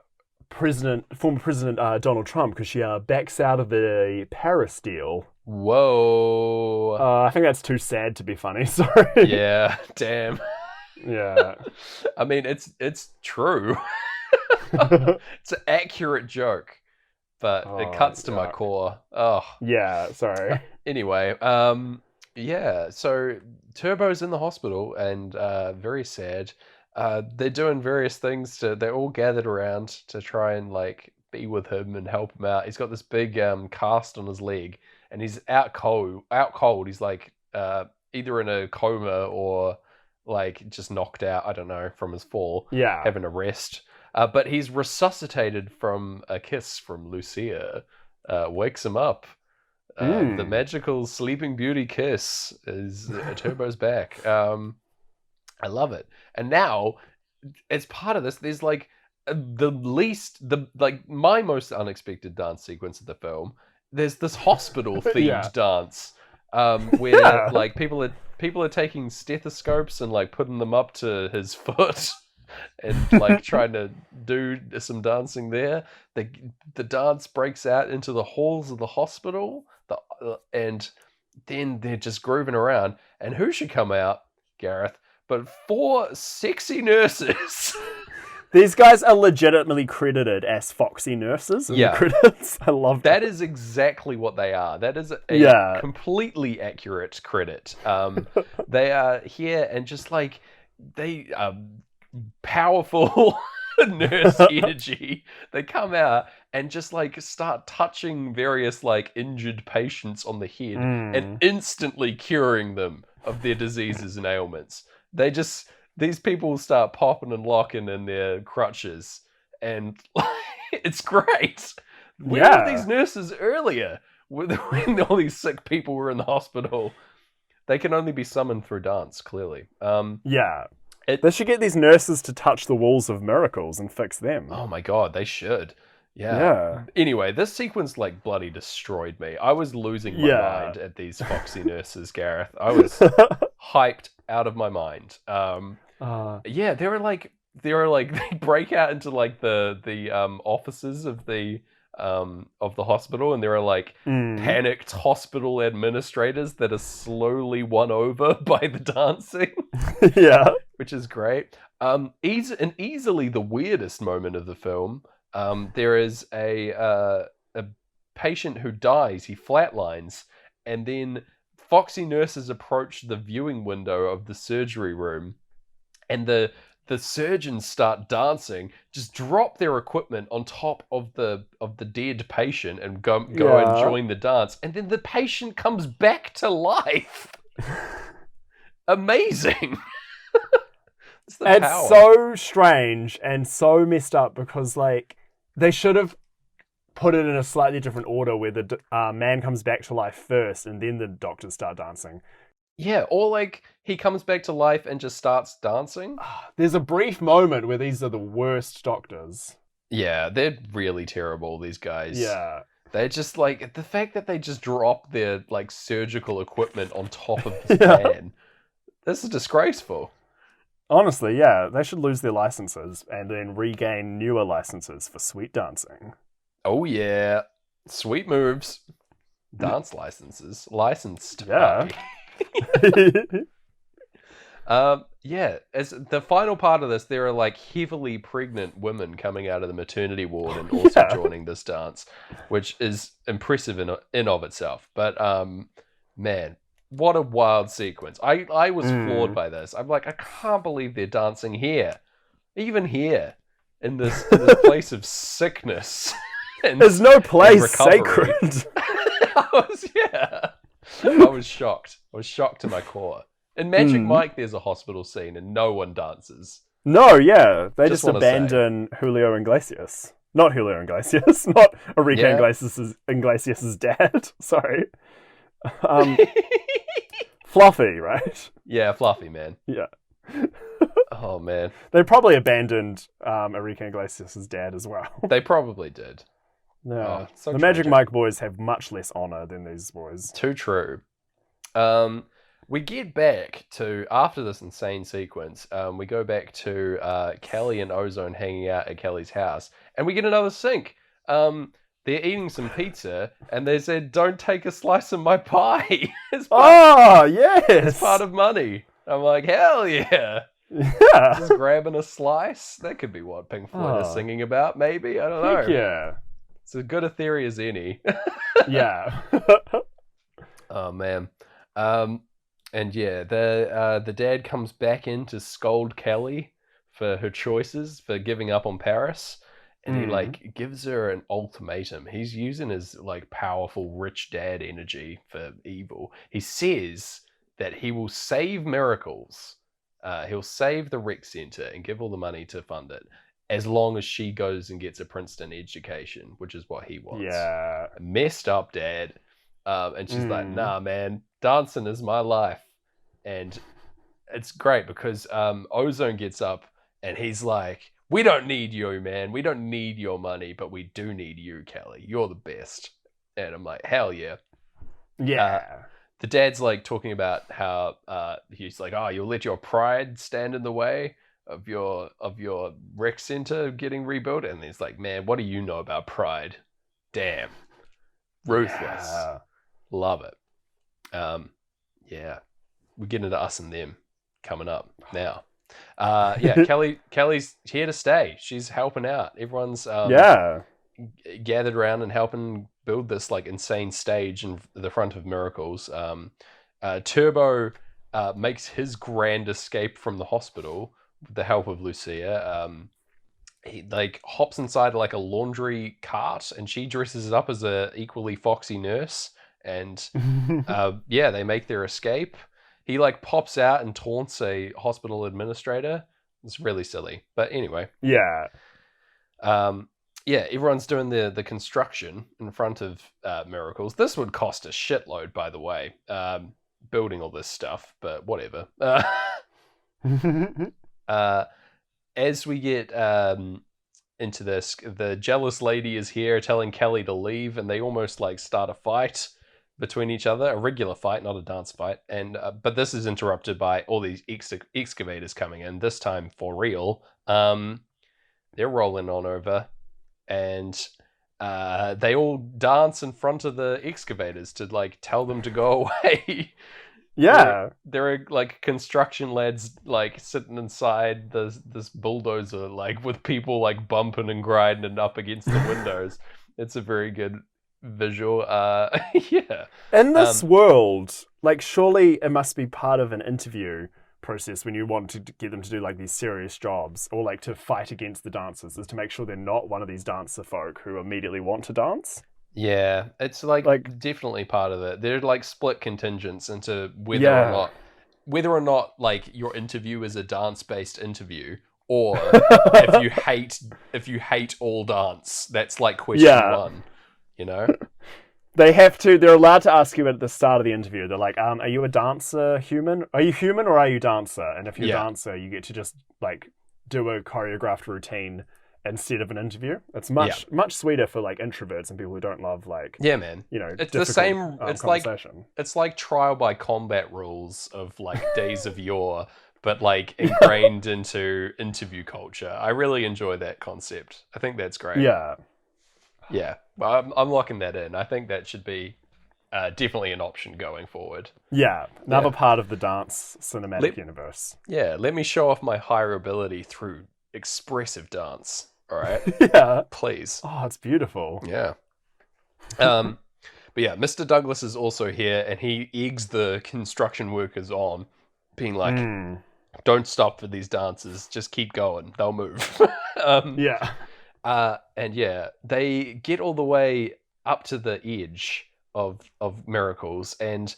President Donald Trump, because she backs out of the Paris deal. Whoa. I think that's too sad to be funny. Sorry. Yeah, damn. Yeah. I mean, it's true. It's an accurate joke, but it cuts to my core. Oh. Yeah, sorry. Anyway, so Turbo's in the hospital and very sad. They're doing various things they're all gathered around to try and like be with him and help him out. He's got this big cast on his leg and he's out cold. He's like either in a coma or like just knocked out, I don't know, from his fall. Yeah. Having a rest. But he's resuscitated from a kiss from Lucia. Wakes him up. The magical Sleeping Beauty kiss is Turbo's back. I love it. And now, as part of this, there's like my most unexpected dance sequence of the film. There's this hospital themed dance where like people people are taking stethoscopes and like putting them up to his foot and like trying to do some dancing there. The dance breaks out into the halls of the hospital, and then they're just grooving around. And who should come out, Gareth, but 4 sexy nurses. These guys are legitimately credited as Foxy Nurses in the credits. I love that. That is exactly what they are. That is a completely accurate credit. They are here and just like they powerful nurse energy. They come out and just like start touching various like injured patients on the head and instantly curing them of their diseases and ailments. These people start popping and locking in their crutches, and it's great. Where were these nurses earlier when all these sick people were in the hospital? They can only be summoned through dance, clearly. They should get these nurses to touch the walls of miracles and fix them. Oh my god, they should. Yeah. Anyway, this sequence like bloody destroyed me. I was losing my mind at these Foxy Nurses, Gareth. I was hyped out of my mind. They were like they break out into like the offices of the hospital, and there are like panicked hospital administrators that are slowly won over by the dancing. Which is great. Easily the weirdest moment of the film. There is a patient who dies. He flatlines, and then Foxy Nurses approach the viewing window of the surgery room, and the surgeons start dancing, just drop their equipment on top of the dead patient and go and join the dance, and then the patient comes back to life. Amazing. It's so strange and so messed up because like they should have put it in a slightly different order where the man comes back to life first and then the doctors start dancing. Yeah, or like he comes back to life and just starts dancing. There's a brief moment where these are the worst doctors. Yeah, they're really terrible, these guys. Yeah. They're just like, the fact that they just drop their like surgical equipment on top of this man. This is disgraceful. Honestly, yeah, they should lose their licenses and then regain newer licenses for sweet dancing. Oh yeah, sweet moves. Dance licenses. Licensed. Yeah. As the final part of this, there are like heavily pregnant women coming out of the maternity ward and also joining this dance, which is impressive in of itself. But man, what a wild sequence. I was floored by this. I'm like, I can't believe they're dancing here. Even here. In this place of sickness. There's no place sacred. I was shocked. I was shocked to my core. In Magic Mike, there's a hospital scene and no one dances. No, yeah. They just abandon Julio Iglesias. Not Julio Iglesias. Not Enrique Iglesias' dad. Sorry. Fluffy, right? Yeah, Fluffy, man. Yeah. Oh, man. They probably abandoned Enrique Iglesias' dad as well. They probably did. No. The Magic Mike boys have much less honor than these boys. Too true. We get back to, after this insane sequence, we go back to Kelly and Ozone hanging out at Kelly's house, and we get another sync. They're eating some pizza, and they said, "Don't take a slice of my pie." As part of money. I'm like, hell yeah. Yeah. Just grabbing a slice. That could be what Pink Floyd is singing about, maybe. I don't know. Heck yeah. It's as good a theory as any. Yeah. Oh, man. And yeah, the dad comes back in to scold Kelly for her choices, for giving up on Paris. And he like gives her an ultimatum. He's using his like powerful rich dad energy for evil. He says that he will save miracles. He'll save the rec center and give all the money to fund it, as long as she goes and gets a Princeton education, which is what he wants. Yeah. A messed up dad. And she's like, nah, man, dancing is my life. And it's great because Ozone gets up and he's like, we don't need you, man. We don't need your money, but we do need you, Kelly. You're the best. And I'm like, hell yeah. Yeah. the dad's like talking about how he's like, oh, you'll let your pride stand in the way of your rec center getting rebuilt, and he's like, man, what do you know about pride? Damn, ruthless. Yeah. Love it. Yeah, we get into us and them coming up now. Yeah, Kelly's here to stay. She's helping out. Everyone's gathered around and helping build this like insane stage in the front of Miracles. Turbo makes his grand escape from the hospital with the help of Lucia. He like hops inside like a laundry cart, and she dresses it up as a equally foxy nurse, and they make their escape. He like pops out and taunts a hospital administrator. It's really silly, but anyway. Yeah. Everyone's doing the construction in front of Miracles. This would cost a shitload, by the way, building all this stuff, but whatever. As we get into this, the jealous lady is here telling Kelly to leave, and they almost like start a fight between each other, a regular fight, not a dance fight. And but this is interrupted by all these excavators coming in, this time for real. They're rolling on over, and they all dance in front of the excavators to like tell them to go away. Yeah, there are like construction lads like sitting inside this bulldozer like with people like bumping and grinding up against the windows. It's a very good visual. Yeah. In this world, like surely it must be part of an interview process when you want to get them to do like these serious jobs or like to fight against the dancers, is to make sure they're not one of these dancer folk who immediately want to dance. Yeah, it's like definitely part of it. They're like split contingents into whether or not like your interview is a dance-based interview, or if you hate all dance. That's like question one, you know? They're allowed to ask you at the start of the interview. They're like, are you a dancer human? Are you human or are you dancer? And if you're a dancer, you get to just like do a choreographed routine instead of an interview. It's much sweeter for like introverts and people who don't love like it's the same. It's like trial by combat rules of like days of yore, but like ingrained into interview culture. I really enjoy that concept. I think that's great. Yeah, well, I'm locking that in. I think that should be definitely an option going forward. Yeah, another part of the dance cinematic universe. Yeah, let me show off my higher ability through expressive dance. All right. Yeah. Please. Oh, it's beautiful. Yeah. But yeah, Mr. Douglas is also here, and he eggs the construction workers on, being like, don't stop for these dancers. Just keep going. They'll move. And yeah, they get all the way up to the edge of Miracles, and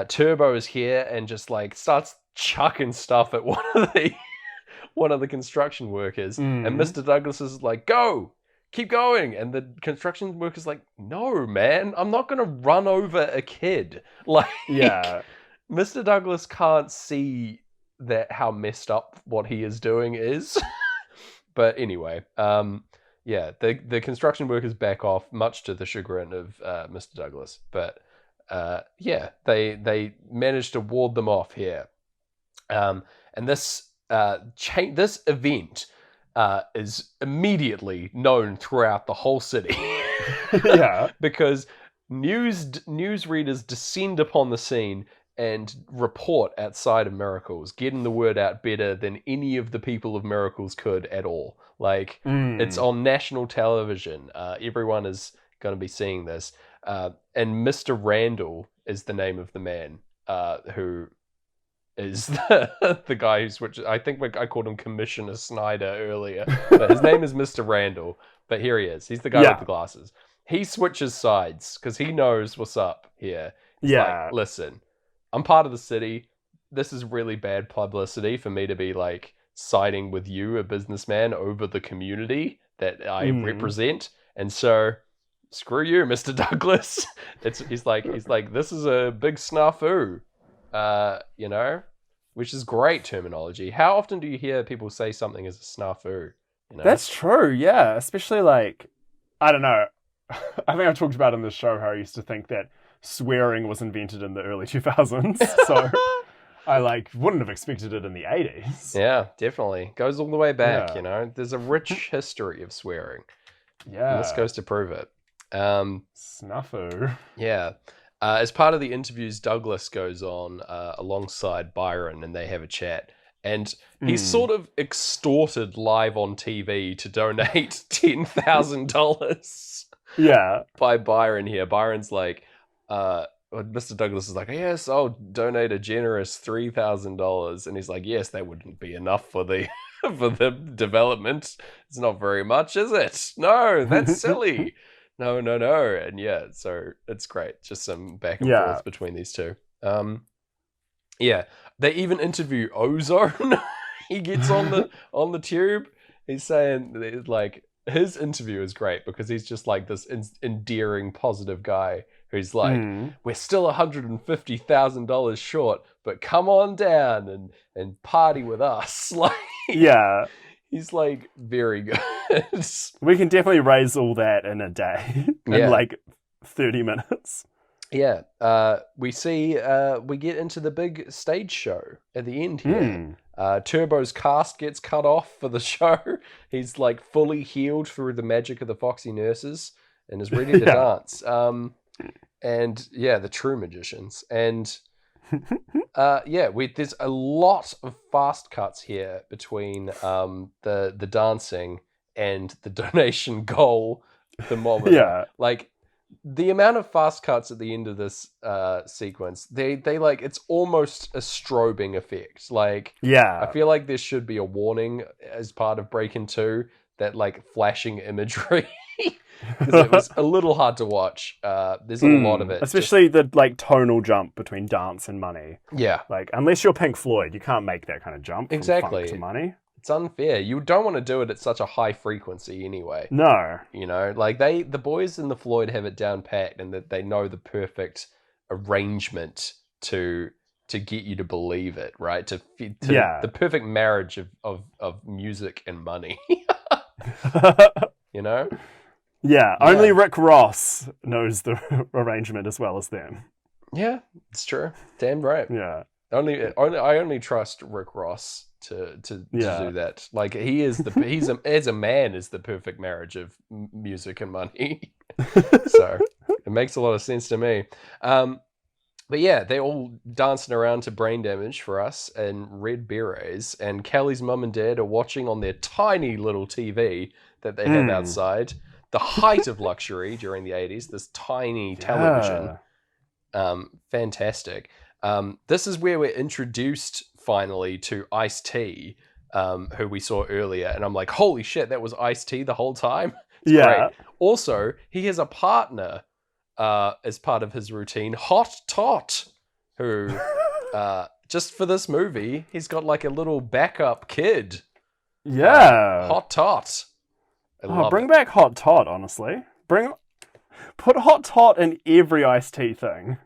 Turbo is here and just like starts chucking stuff at one of the construction workers, and Mr. Douglas is like, go, keep going, and the construction worker's like, no, man, I'm not gonna run over a kid. Like, Mr. Douglas can't see that how messed up what he is doing is. But anyway, the construction workers back off, much to the chagrin of Mr. Douglas. But they managed to ward them off here, and this this event is immediately known throughout the whole city. Because news readers descend upon the scene and report outside of Miracles, getting the word out better than any of the people of Miracles could at all. Like, it's on national television. Everyone is going to be seeing this. And Mr. Randall is the name of the man who is the guy who switches. I think I called him Commissioner Snyder earlier, but his name is Mr. Randall. But here he is. He's the guy with the glasses. He switches sides because he knows what's up here. He's like, listen, I'm part of the city. This is really bad publicity for me to be like siding with you, a businessman, over the community that I represent. And so, screw you, Mr. Douglas. He's like, this is a big snafu, which is great terminology. How often do you hear people say something as a snafu? You know? That's true, yeah. Especially like, I don't know. I think I've talked about on this show how I used to think that swearing was invented in the early 2000s. So I wouldn't have expected it in the 80s. Yeah, definitely. Goes all the way back, Yeah. There's a rich history of swearing. Yeah. And this goes to prove it. Snuffo. Yeah. As part of the interviews, Douglas goes on alongside Byron and they have a chat. And he's sort of extorted live on TV to donate $10,000. Yeah. By Byron here. Byron's like, Mr. Douglas is like, yes, I'll donate a generous $3,000. And he's like, yes, that wouldn't be enough for the for the development. It's not very much, is it? No, that's silly. No. And yeah, so it's great. Just some back and forth between these two. Yeah, they even interview Ozone. He gets on the tube. He's saying like his interview is great because he's just like this endearing, positive guy who's like, we're still $150,000 short, but come on down and party with us. Like, yeah. He's like very good. We can definitely raise all that in a day. In 30 minutes. Yeah. We get into the big stage show at the end here. Turbo's cast gets cut off for the show. He's like fully healed through the magic of the Foxy Nurses and is ready to dance. And yeah, the true magicians. And there's a lot of fast cuts here between the dancing and the donation goal thermometer. Yeah. Like the amount of fast cuts at the end of this sequence, they like it's almost a strobing effect. Like, I feel like there should be a warning as part of Breakin' 2 that like flashing imagery. Because it was a little hard to watch. There's a lot of it. Especially the like tonal jump between dance and money. Yeah. Like, unless you're Pink Floyd, you can't make that kind of jump from funk to money. It's unfair. You don't want to do it at such a high frequency anyway. No. Like the boys in the Floyd have it down pat and that they know the perfect arrangement to get you to believe it, right? The perfect marriage of music and money. Yeah, only Rick Ross knows the arrangement as well as them. Yeah, it's true. Damn right. Yeah. I only trust Rick Ross to do that. Like as a man is the perfect marriage of music and money. So it makes a lot of sense to me. But yeah, they're all dancing around to Brain Damage for us in red berets, and Kelly's mum and dad are watching on their tiny little TV that they have outside. The height of luxury during the 80s, this tiny television. Fantastic. This is where we're introduced finally to Ice-T, who we saw earlier. And I'm like, holy shit, that was Ice-T the whole time? It's great. Also, he has a partner as part of his routine, Hot Tot, who, just for this movie, he's got like a little backup kid. Yeah. Hot Tot. Bring back Hot Tot, honestly. Put Hot Tot in every Ice-T thing.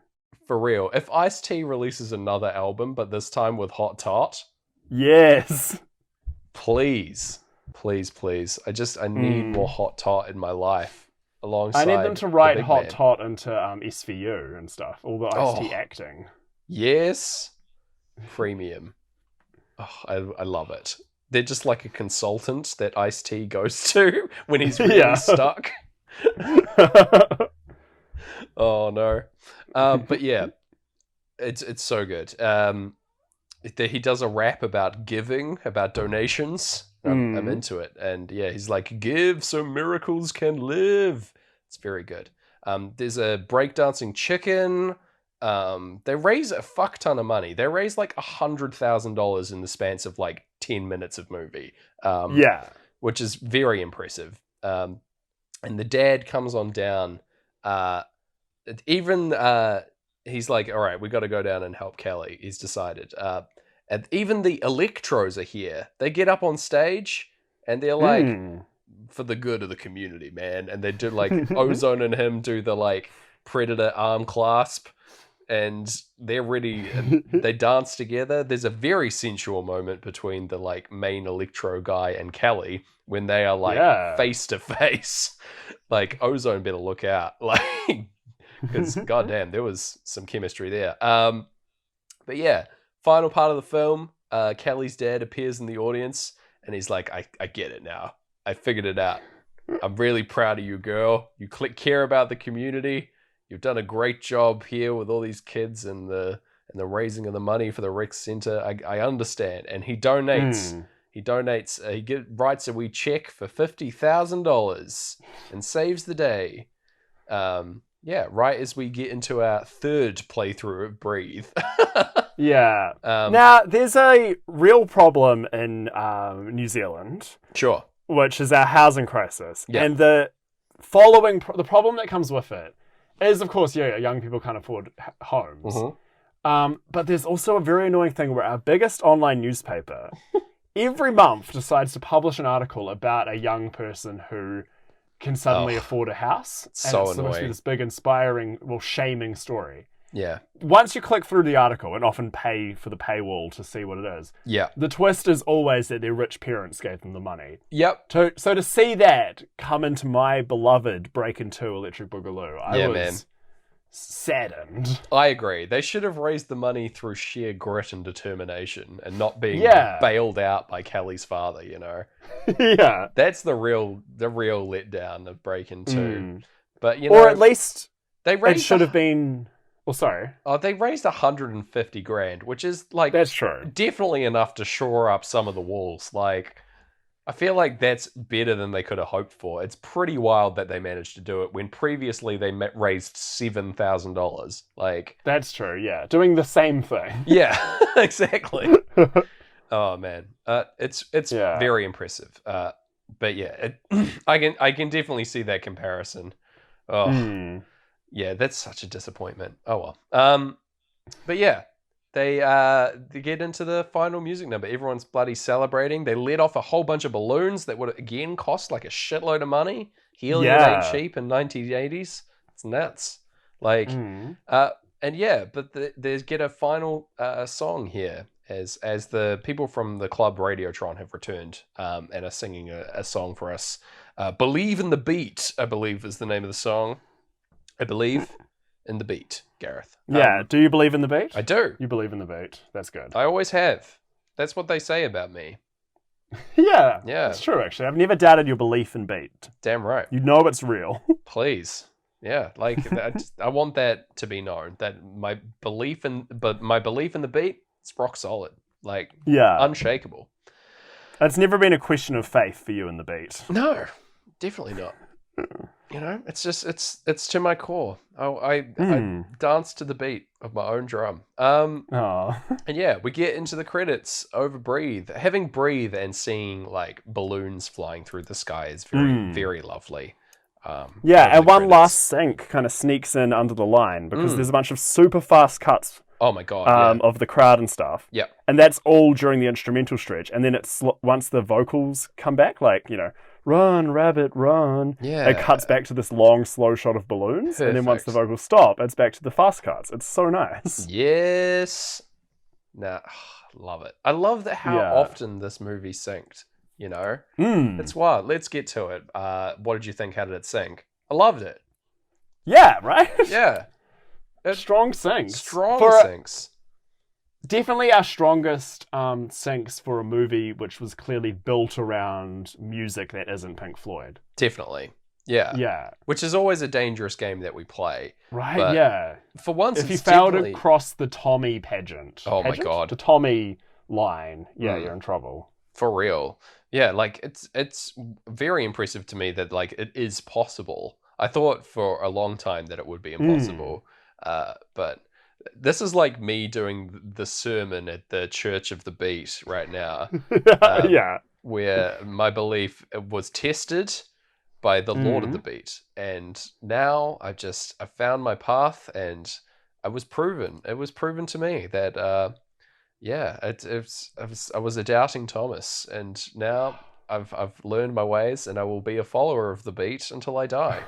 For real. If Ice-T releases another album, but this time with Hot Tot. Yes. Please. I need more Hot Tot in my life. Alongside I need them to write Hot Tot into SVU and stuff. All the Ice-T acting. Yes. Premium. Oh, I love it. They're just like a consultant that Ice-T goes to when he's really stuck. Oh no. But yeah, it's so good. He does a rap about giving, about donations. I'm into it. And yeah, he's like, give so miracles can live. It's very good. There's a breakdancing chicken. They raise a fuck ton of money. They raise like $100,000 in the span of like 10 minutes of movie. Which is very impressive. And the dad comes on down. He's like, all right, we got to go down and help Kelly. He's decided. And even the Electros are here. They get up on stage and they're like, for the good of the community, man. And they do like Ozone and him do the like Predator arm clasp. And they're ready. And they dance together. There's a very sensual moment between the like main Electro guy and Kelly when they are like face to face. Like, Ozone better look out. Like, because goddamn, there was some chemistry there. But yeah, final part of the film, Kelly's dad appears in the audience, and he's like, I get it now. I figured it out. I'm really proud of you, girl. You care about the community. You've done a great job here with all these kids and the raising of the money for the rec center. I understand. And he donates. He donates. Writes a wee check for $50,000 and saves the day. Yeah, right as we get into our third playthrough of Breathe. Yeah. Now, there's a real problem in New Zealand. Sure. Which is our housing crisis. Yeah. And the problem that comes with it is, of course, young people can't afford homes. Mm-hmm. But there's also a very annoying thing where our biggest online newspaper every month decides to publish an article about a young person who can suddenly afford a house. It's and so it's supposed to be annoying. this big, inspiring, shaming story. Yeah. Once you click through the article and often pay for the paywall to see what it is, Yeah. the twist is always that their rich parents gave them the money. Yep. So to see that come into my beloved Breakin 2 Electric Boogaloo, I was saddened. I agree. They should have raised the money through sheer grit and determination and not being bailed out by Kelly's father, you know? Yeah. That's the real letdown of Breakin 2. But, you know... Or at least they raised it should have been... Well, sorry. Oh, they raised $150,000, which is, like... That's true. Definitely enough to shore up some of the walls. Like... I feel like that's better than they could have hoped for. It's pretty wild that they managed to do it when previously they raised $7,000. Like, that's true. Yeah, doing the same thing. Yeah, exactly. Oh man, it's very impressive. But yeah, I can definitely see that comparison. Oh, yeah, that's such a disappointment. Oh well. But yeah. They get into the final music number. Everyone's bloody celebrating. They let off a whole bunch of balloons that would, again, cost like a shitload of money. Helium ain't cheap in 1980s. It's nuts. Like, and yeah, but there's get a final song here as the people from the club Radiotron have returned and are singing a song for us. Believe in the Beat, I believe is the name of the song. I believe in the beat, Gareth. Yeah, do you believe in the beat? I do. You believe in the beat. That's good. I always have. That's what they say about me. Yeah. Yeah. That's true, actually. I've never doubted your belief in beat. Damn right. You know it's real. Please. Yeah, like I want that to be known, that my belief in the beat, it's rock solid. Like, unshakable. It's never been a question of faith for you in the beat. No, definitely not. You know, it's just it's to my core. I dance to the beat of my own drum. And yeah, we get into the credits over Breathe. Having Breathe and seeing like balloons flying through the sky is very very lovely. And one last sync kind of sneaks in under the line because there's a bunch of super fast cuts. Oh my god! Of the crowd and stuff. Yeah, and that's all during the instrumental stretch, and then it's once the vocals come back, like run, rabbit, run. Yeah. It cuts back to this long, slow shot of balloons. Perfect. And then once the vocals stop, it's back to the fast cuts. It's so nice. Yes. Nah, love it. I love how often this movie synced, you know? It's wild. Let's get to it. What did you think? How did it sync? I loved it. Yeah, right? Yeah. Strong syncs. Syncs. Definitely our strongest syncs for a movie which was clearly built around music that isn't Pink Floyd. Definitely. Yeah. Yeah. Which is always a dangerous game that we play. Right, but yeah. For once, if you fail to cross the Tommy pageant. Oh my god. The Tommy line. Yeah, you're in trouble. For real. Yeah, like it's very impressive to me that like it is possible. I thought for a long time that it would be impossible. But this is like me doing the sermon at the Church of the Beat right now. Where my belief was tested by the Lord of the Beat. And now I found my path and I was proven. It was proven to me that, I was a doubting Thomas. And now I've learned my ways and I will be a follower of the Beat until I die.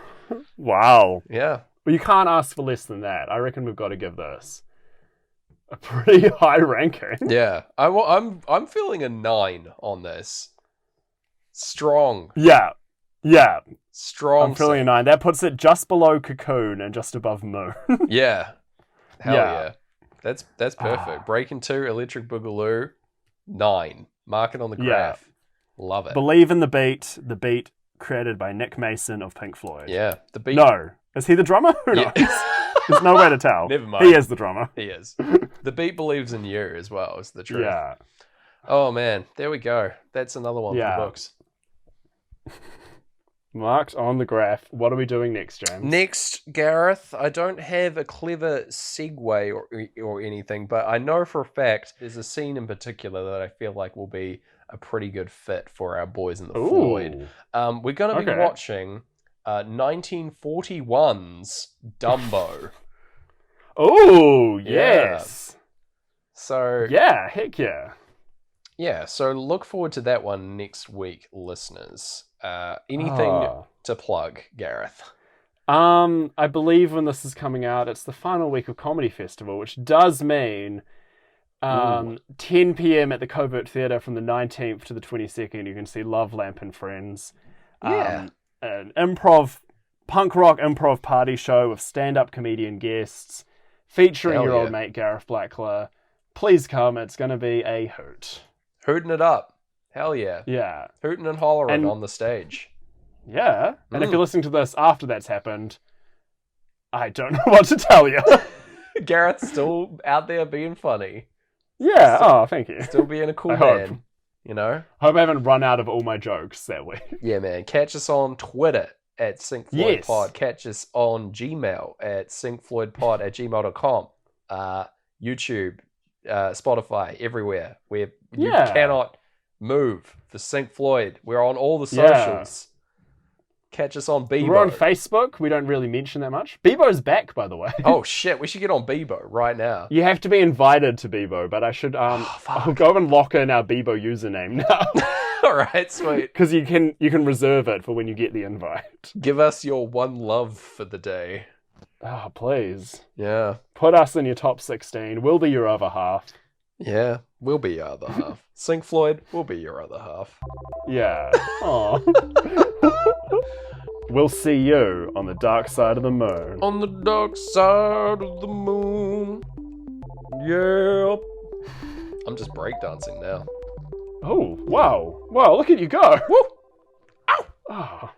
Wow. Yeah. Well, you can't ask for less than that. I reckon we've got to give this a pretty high ranking. Yeah, I'm feeling a 9 on this. Strong. Yeah. Strong. I'm feeling a 9. That puts it just below Cocoon and just above Moo. Yeah. Hell yeah. That's perfect. Breakin' 2, Electric Boogaloo, 9. Mark it on the graph. Love it. Believe in the beat. The beat created by Nick Mason of Pink Floyd. Yeah. The beat. No. Is he the drummer? Who knows? There's no way to tell. Never mind. He is the drummer. He is. The beat believes in you as well, is the truth. Yeah. Oh, man. There we go. That's another one for the books. Marked on the graph. What are we doing next, James? Next, Gareth, I don't have a clever segue or anything, but I know for a fact there's a scene in particular that I feel like will be a pretty good fit for our boys in the Floyd. We're going to be watching 1941's Dumbo. Oh, yes. So... yeah, heck yeah. Yeah, so look forward to that one next week, listeners. Anything to plug, Gareth? I believe when this is coming out, it's the final week of Comedy Festival, which does mean 10 p.m. at the Covert Theatre from the 19th to the 22nd. You can see Love Lamp and Friends. An punk rock improv party show with stand-up comedian guests featuring your old mate Gareth Blackler. Please come. It's going to be a hoot. Hooting it up. Hell yeah. Yeah. Hooting and hollering on the stage. Yeah. And if you're listening to this after that's happened, I don't know what to tell you. Gareth's still out there being funny. Yeah. Thank you. Still being a cool man. Hope. You know? Hope I haven't run out of all my jokes that week. Yeah, man. Catch us on Twitter at SyncFloydPod. Catch us on Gmail at syncfloydpod@gmail.com. YouTube, Spotify, everywhere. You cannot move for Sync Floyd. We're on all the socials. Catch us on Bebo. We're on Facebook. We don't really mention that much. Bebo's back, by the way. Oh shit, we should get on Bebo right now. You have to be invited to Bebo, but I should I'll go and lock in our Bebo username now. Alright, sweet. Because you can reserve it for when you get the invite. Give us your one love for the day. Oh, please. Yeah. Put us in your top 16. We'll be your other half. Yeah, we'll be your other half. Sync Floyd, we'll be your other half. Yeah. Aw. We'll see you on the dark side of the moon. On the dark side of the moon. Yeah. I'm just breakdancing now. Oh, wow. Wow, look at you go. Woo! Ow. Oh.